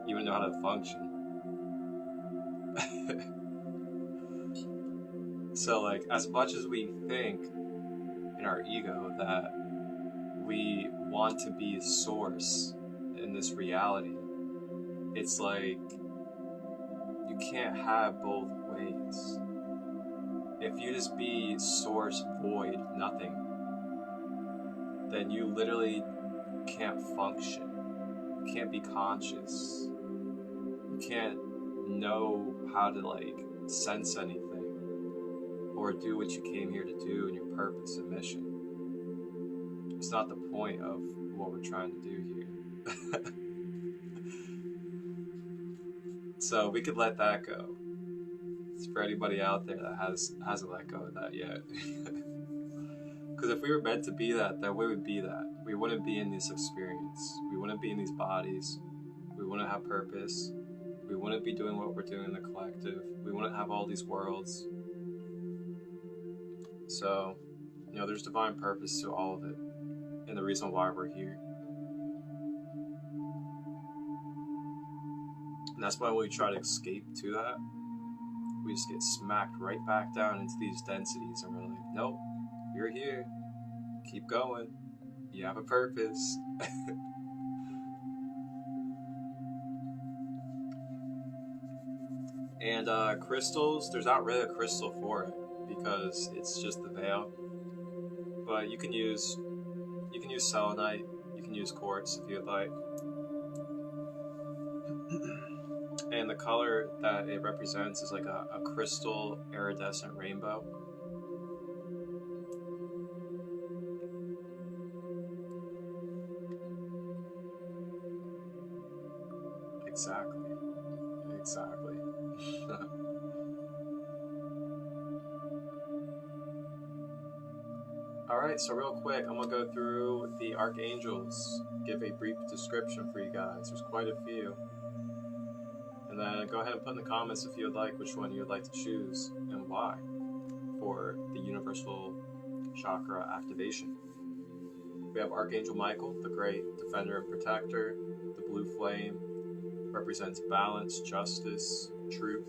You wouldn't know how to function. So, like, as much as we think in our ego that we want to be source in this reality, it's like you can't have both ways. If you just be source, void, nothing, then you literally can't function. You can't be conscious. You can't know how to, like, sense anything or do what you came here to do and your purpose and mission. It's not the point of what we're trying to do here. So we could let that go. It's for anybody out there that hasn't let go of that yet. Because if we were meant to be that, then we would be that. We wouldn't be in this experience. We wouldn't be in these bodies. We wouldn't have purpose. We wouldn't be doing what we're doing in the collective. We wouldn't have all these worlds. So, you know, there's divine purpose to all of it, and the reason why we're here. And that's why when we try to escape to that, we just get smacked right back down into these densities, and we're like, nope, you're here. Keep going. You have a purpose. And crystals, there's not really a crystal for it because it's just the veil. But you can use selenite, you can use quartz if you'd like. And the color that it represents is like a crystal iridescent rainbow. Exactly. Alright, so real quick, I'm going to go through the Archangels, give a brief description for you guys. There's quite a few. And then go ahead and put in the comments if you would like which one you would like to choose and why for the Universal Chakra activation. We have Archangel Michael, the great defender and protector. The blue flame represents balance, justice, truth.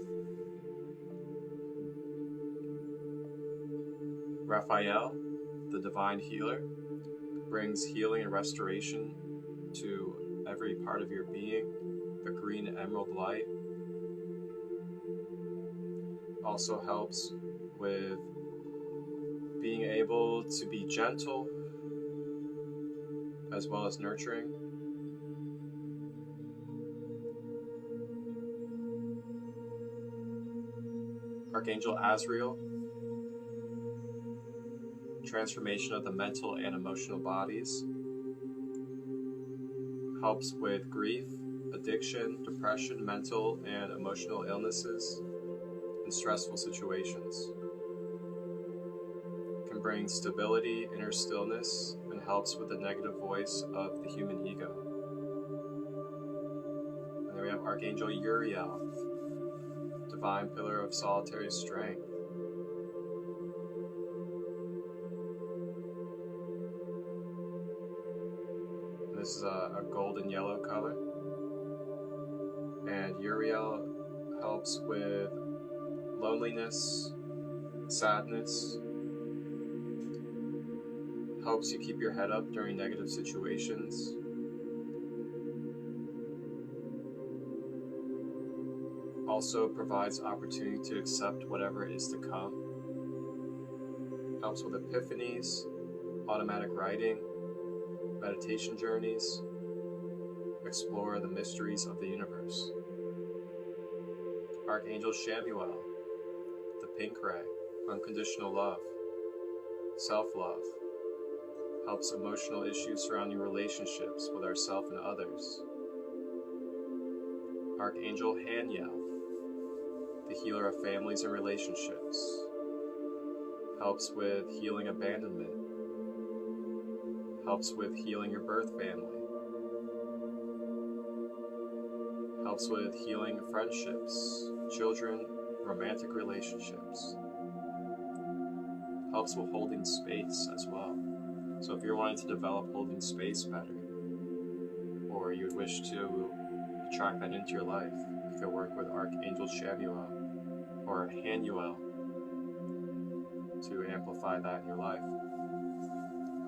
Raphael, the divine healer, brings healing and restoration to every part of your being. The green emerald light also helps with being able to be gentle as well as nurturing. Archangel Azrael, transformation of the mental and emotional bodies, helps with grief, addiction, depression, mental and emotional illnesses, and stressful situations. Can bring stability, inner stillness, and helps with the negative voice of the human ego. And then we have Archangel Uriel, divine pillar of solitary strength. This is a golden yellow color. And Uriel helps with loneliness, sadness, helps you keep your head up during negative situations. also provides opportunity to accept whatever is to come. Helps with epiphanies, automatic writing, meditation journeys, explore the mysteries of the universe. Archangel Shamuel, the pink ray, unconditional love, self-love, helps emotional issues surrounding relationships with ourselves and others. Archangel Haniel, the healer of families and relationships, helps with healing abandonment, helps with healing your birth family, helps with healing friendships, children, romantic relationships, helps with holding space as well. So if you're wanting to develop holding space better, or you would wish to attract that into your life, you can work with Archangel Shamuel or Hanuel to amplify that in your life.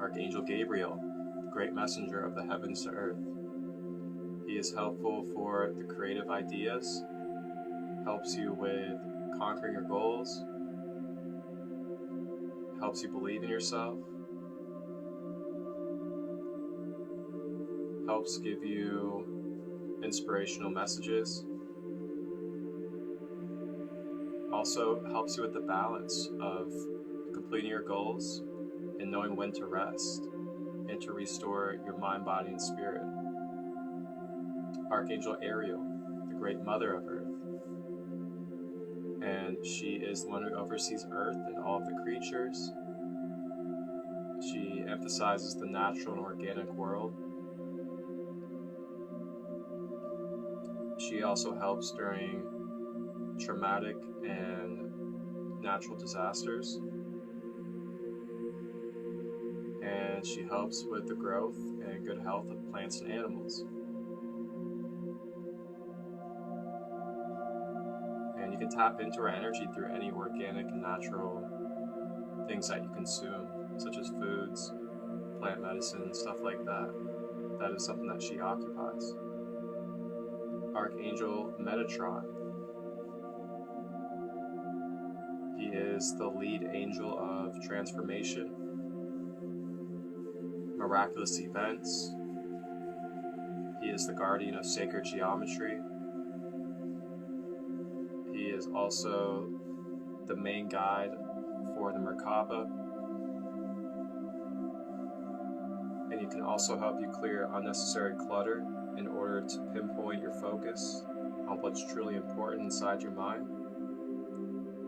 Archangel Gabriel, the great messenger of the heavens to earth. He is helpful for the creative ideas, helps you with conquering your goals, helps you believe in yourself, helps give you inspirational messages, also helps you with the balance of completing your goals and knowing when to rest and to restore your mind, body, and spirit. Archangel Ariel, the great mother of earth, and she is the one who oversees earth and all of the creatures. She emphasizes the natural and organic world. She also helps during traumatic and natural disasters. And she helps with the growth and good health of plants and animals. And you can tap into her energy through any organic and natural things that you consume, such as foods, plant medicine, stuff like that. That is something that she occupies. Archangel Metatron. He is the lead angel of transformation, miraculous events. He is the guardian of sacred geometry. He is also the main guide for the Merkaba. And he can also help you clear unnecessary clutter in order to pinpoint your focus on what's truly important inside your mind.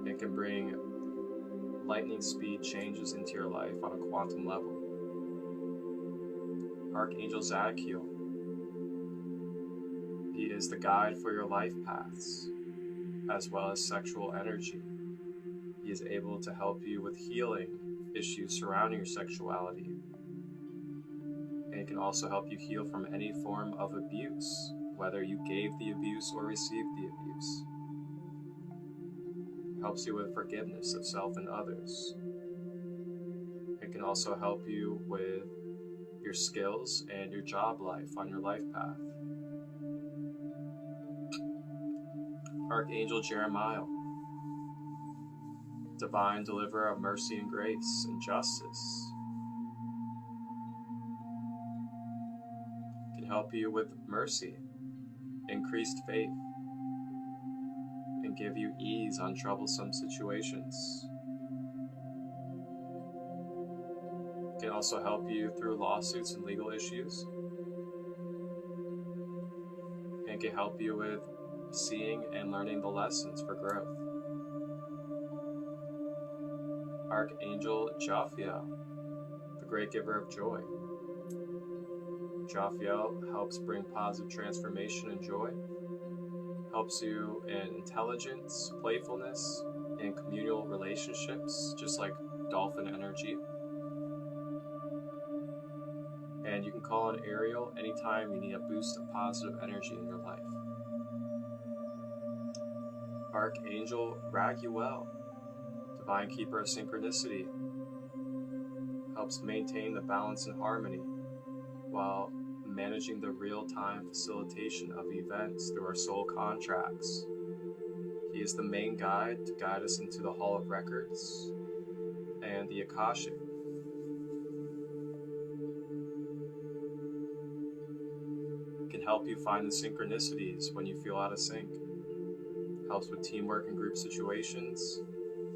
It can bring lightning speed changes into your life on a quantum level. Archangel Zadkiel. He is the guide for your life paths, as well as sexual energy. He is able to help you with healing issues surrounding your sexuality. And it can also help you heal from any form of abuse, whether you gave the abuse or received the abuse. Helps you with forgiveness of self and others. It can also help you with your skills and your job life on your life path. Archangel Jeremiah, divine deliverer of mercy and grace and justice. Can help you with mercy, increased faith, and give you ease on troublesome situations. Can also help you through lawsuits and legal issues. And can help you with seeing and learning the lessons for growth. Archangel Jophiel, the great giver of joy. Jophiel helps bring positive transformation and joy. Helps you in intelligence, playfulness, and communal relationships, just like dolphin energy. And you can call on Ariel anytime you need a boost of positive energy in your life. Archangel Raguel, divine keeper of synchronicity, helps maintain the balance and harmony while managing the real-time facilitation of events through our soul contracts. He is the main guide to guide us into the Hall of Records and the Cashapp. Can help you find the synchronicities when you feel out of sync. Helps with teamwork and group situations.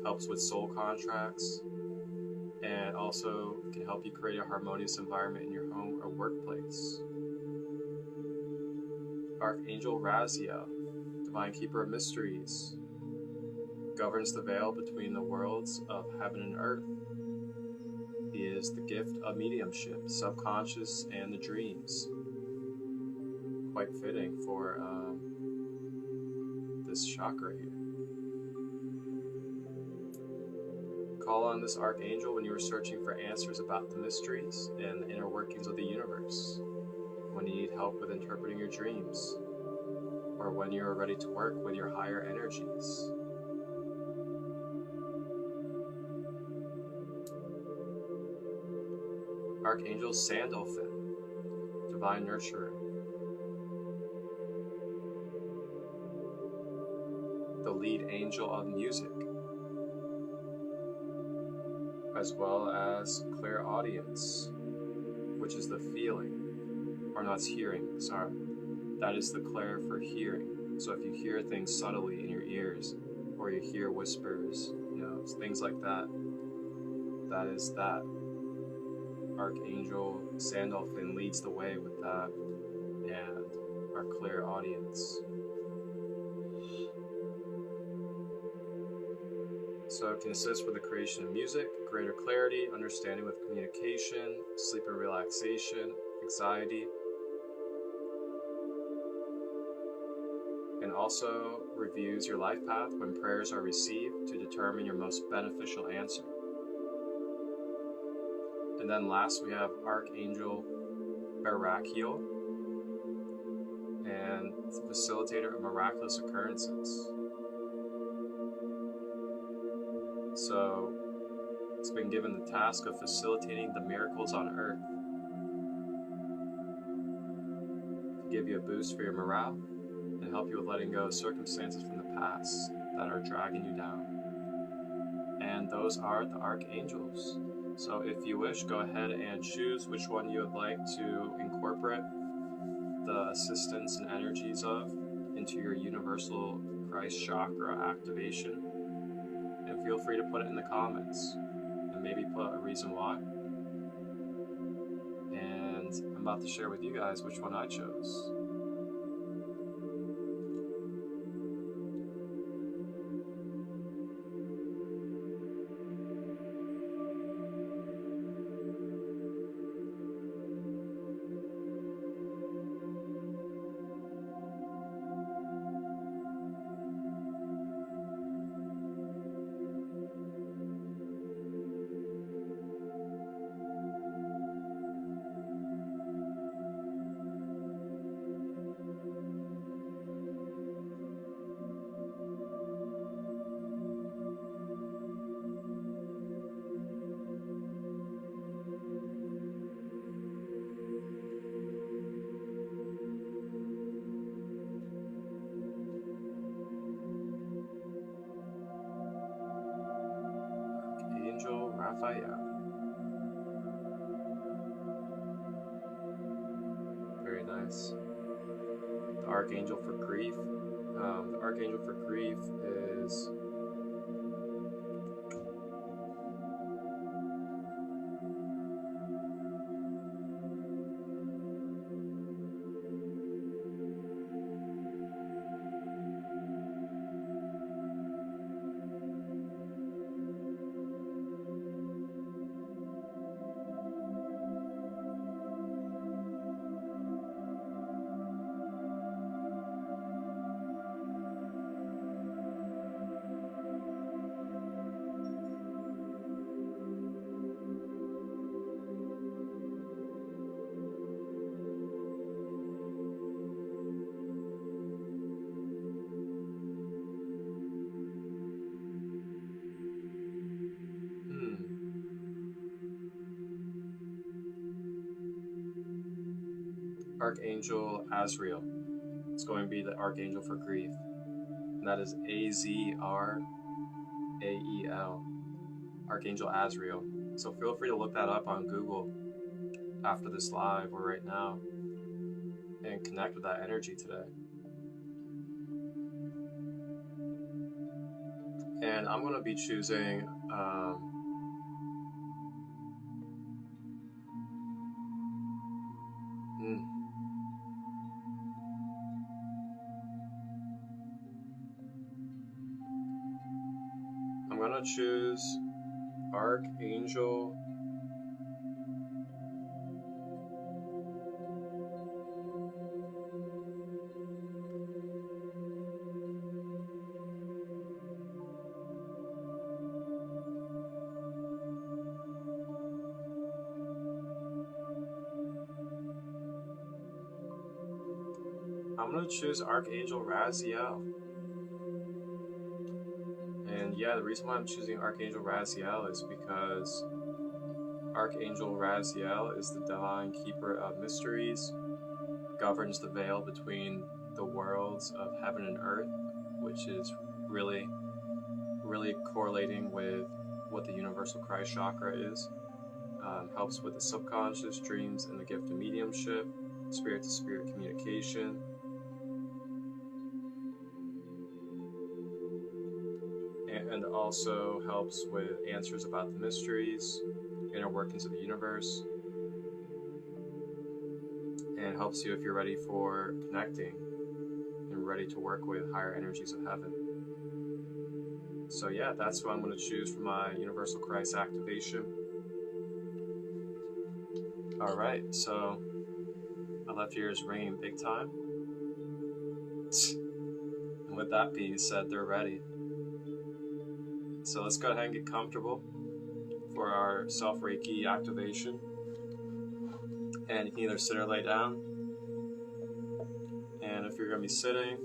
Helps with soul contracts. And also can help you create a harmonious environment in your home or workplace. Archangel Raziel, Divine Keeper of Mysteries, governs the veil between the worlds of heaven and earth. He is the gift of mediumship, subconscious, and the dreams. Quite fitting for this chakra here. Call on this Archangel when you are searching for answers about the mysteries and the inner workings of the universe, when you need help with interpreting your dreams, or when you are ready to work with your higher energies. Archangel Sandalphon, Divine Nurturer. The lead angel of music, as well as clairaudience, which is the feeling, or not, it's hearing, sorry. That is the clair for hearing. So if you hear things subtly in your ears, or you hear whispers, things like that, that is that. Archangel Sandalphon leads the way with that, and our clairaudience. So it can assist with the creation of music, greater clarity, understanding with communication, sleep and relaxation, anxiety, and also reviews your life path when prayers are received to determine your most beneficial answer. And then last we have Archangel Barachiel, and facilitator of miraculous occurrences. So it's been given the task of facilitating the miracles on earth, to give you a boost for your morale and help you with letting go of circumstances from the past that are dragging you down. And those are the Archangels. So if you wish, go ahead and choose which one you would like to incorporate the assistance and energies of into your universal Christ chakra activation. And feel free to put it in the comments and maybe put a reason why. And I'm about to share with you guys which one I chose. Archangel Raphael. Very nice. The Archangel for Grief. The Archangel for Grief is Archangel Azrael. It's going to be the Archangel for Grief. And and that is Azrael, Archangel Azrael. So feel free to look that up on Google after this live or right now and connect with that energy today. And I'm going to be choosing I'm going to choose Archangel Archangel Raziel. And yeah, the reason why I'm choosing Archangel Raziel is because Archangel Raziel is the divine keeper of mysteries, governs the veil between the worlds of heaven and earth, which is really correlating with what the universal Christ chakra is. Helps with the subconscious, dreams, and the gift of mediumship, spirit-to-spirit communication. And also helps with answers about the mysteries, inner workings of the universe, and helps you if you're ready for connecting and ready to work with higher energies of heaven. So yeah, that's what I'm going to choose for my Universal Christ activation. Alright, so my left ear is ringing big time. And with that being said, they're ready. So let's go ahead and get comfortable for our self-reiki activation. And you can either sit or lay down. And if you're going to be sitting,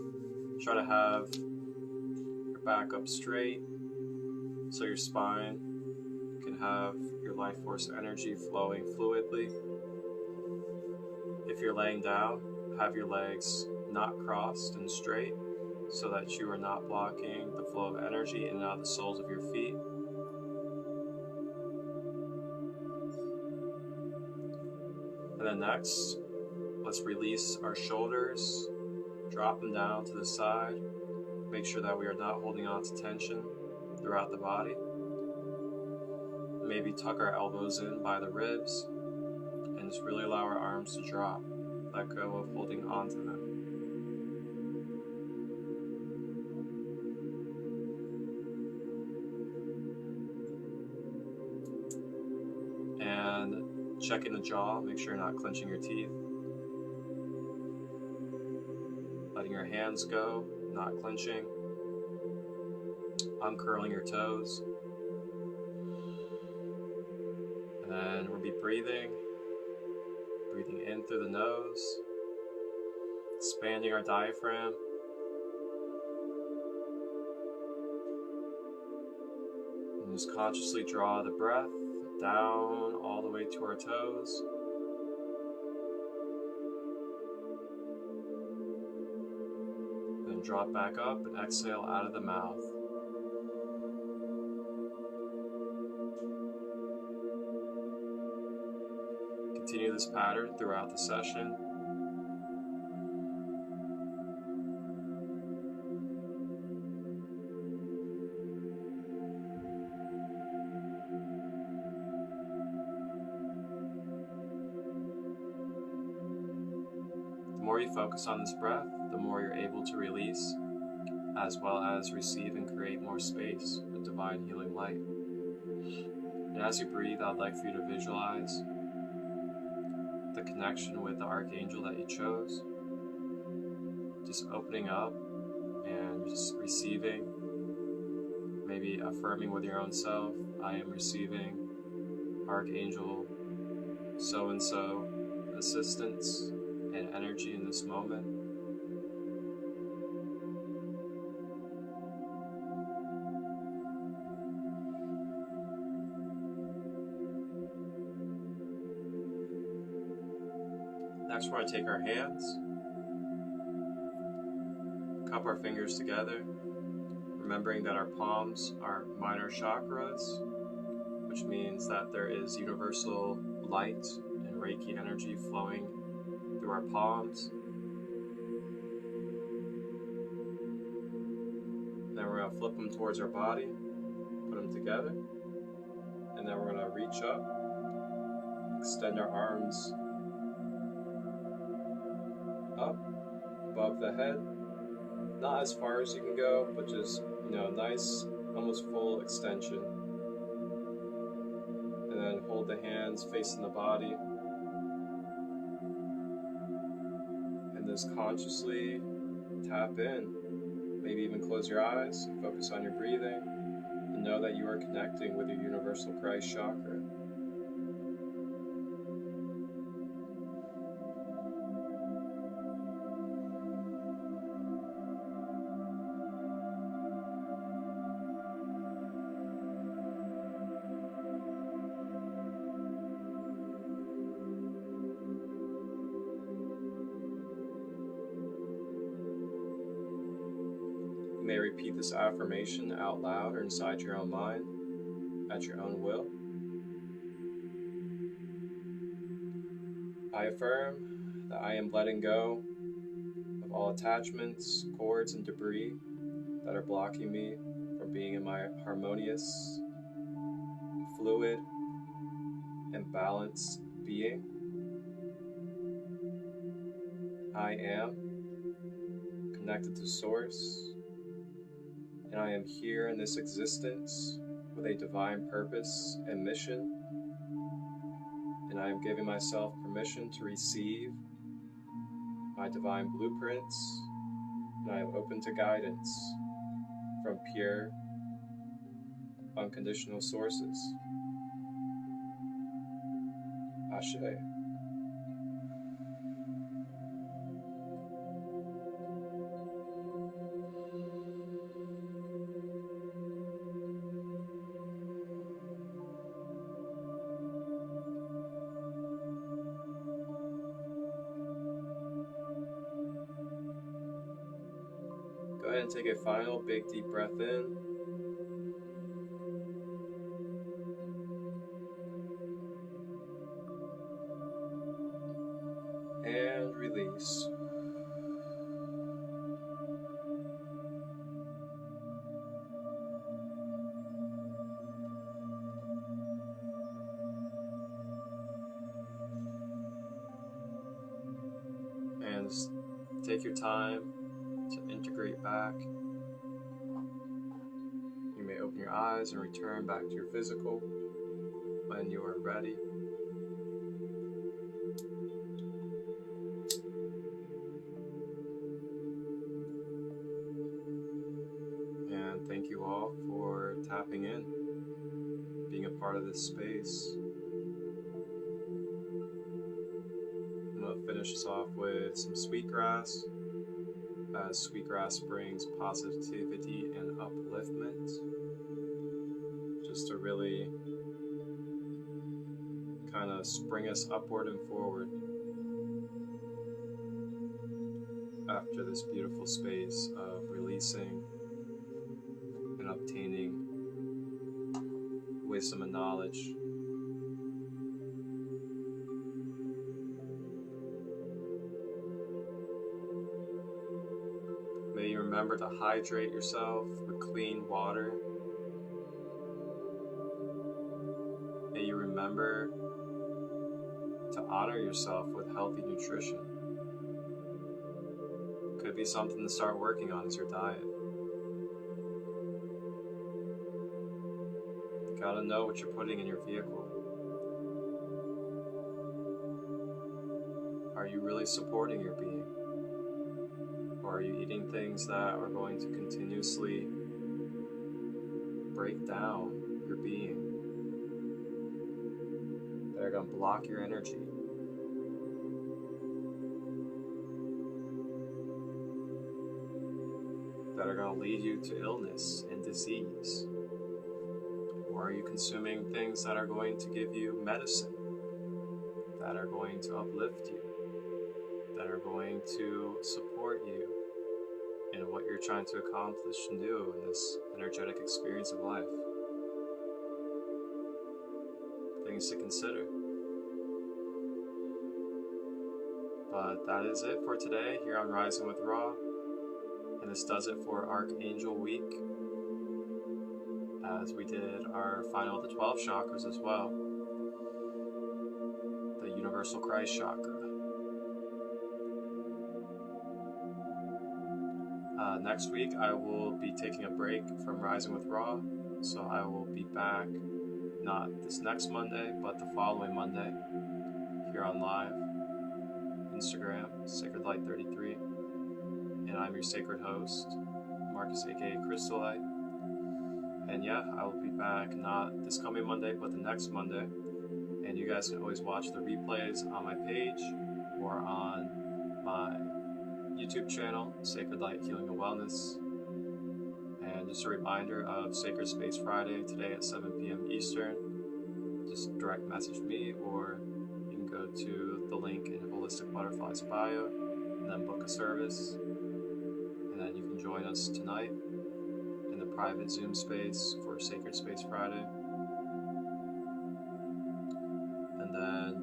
try to have your back up straight so your spine can have your life force energy flowing fluidly. If you're laying down, have your legs not crossed and straight so that you are not blocking the flow of energy in and out of the soles of your feet. And then next, let's release our shoulders, drop them down to the side. Make sure that we are not holding on to tension throughout the body. Maybe tuck our elbows in by the ribs and just really allow our arms to drop. Let go of holding on to them. And checking the jaw, make sure you're not clenching your teeth. Letting your hands go, not clenching. Uncurling your toes. And then we'll be breathing in through the nose, expanding our diaphragm. And just consciously draw the breath down all the way to our toes. Then drop back up and exhale out of the mouth. Continue this pattern throughout the session. The more you focus on this breath, the more you're able to release, as well as receive and create more space with divine healing light. And as you breathe, I'd like for you to visualize the connection with the Archangel that you chose. Just opening up and just receiving, maybe affirming with your own self, I am receiving Archangel so-and-so assistance and energy in this moment. Next, we're going to take our hands, cup our fingers together, remembering that our palms are minor chakras, which means that there is universal light and reiki energy flowing through our palms. Then we're going to flip them towards our body, put them together, and then we're going to reach up, extend our arms up above the head, not as far as you can go, but just, nice, almost full extension. And then hold the hands facing the body, and just consciously tap in. Maybe even close your eyes and focus on your breathing, and know that you are connecting with your universal Christ chakra. You may repeat this affirmation out loud or inside your own mind at your own will. I affirm that I am letting go of all attachments, cords, and debris that are blocking me from being in my harmonious, fluid, and balanced being. I am connected to Source, and I am here in this existence with a divine purpose and mission, and I am giving myself permission to receive my divine blueprints, and I am open to guidance from pure, unconditional sources. Ashe. Go ahead and take a final big deep breath in. And release. And just take your time to integrate back. You may open your eyes and return back to your physical when you are ready. And thank you all for tapping in, being a part of this space. I'm going to finish this off with some sweetgrass, as sweetgrass brings positivity and upliftment, just to really kind of spring us upward and forward after this beautiful space of releasing and obtaining wisdom and knowledge. May you remember to hydrate yourself with clean water. May you remember to honor yourself with healthy nutrition. Could be something to start working on as your diet. You gotta know what you're putting in your vehicle. Are you really supporting your being? Or are you eating things that are going to continuously break down your being? That are going to block your energy? That are going to lead you to illness and disease? Or are you consuming things that are going to give you medicine? That are going to uplift you? That are going to support you and what you're trying to accomplish and do in this energetic experience of life. Things to consider. But that is it for today here on Rising with Ra. And this does it for Archangel Week, as we did our final of the 12 chakras as well. The Universal Christ Chakra. Next week I will be taking a break from Rising with Ra, so I will be back not this next Monday, but the following Monday here on live Instagram, SacredLight33, and I'm your sacred host, Marcus, aka Christolight. And yeah, I will be back not this coming Monday, but the next Monday. And you guys can always watch the replays on my page or on my YouTube channel, Sacred Light Healing and Wellness. And just a reminder of Sacred Space Friday today at 7 p.m. Eastern. Just direct message me, or you can go to the link in Holistic Butterfly's bio and then book a service. And then you can join us tonight in the private Zoom space for Sacred Space Friday. And then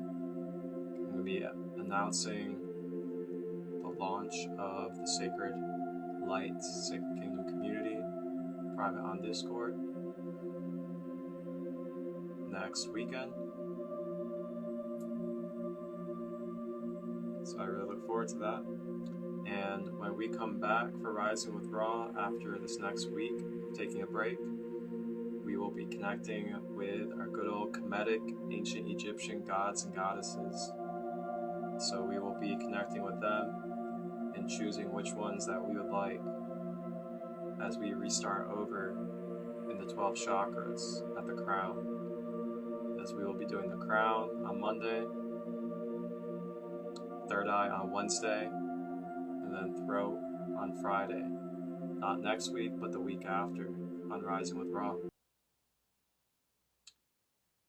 I'm going to be announcing the launch of the Sacred Light, Sacred Kingdom community, private on Discord, next weekend. So I really look forward to that. And when we come back for Rising with Ra after this next week of taking a break, we will be connecting with our good old Kemetic ancient Egyptian gods and goddesses. So we will be connecting with them and choosing which ones that we would like as we restart over in the 12 chakras at the crown. As we will be doing the crown on Monday, third eye on Wednesday, and then throat on Friday. Not next week, but the week after on Rising with Ra.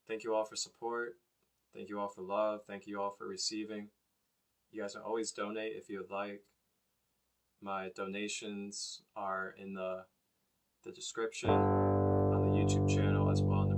Thank you all for support. Thank you all for love. Thank you all for receiving. You guys can always donate if you would like. My donations are in the description on the YouTube channel as well in the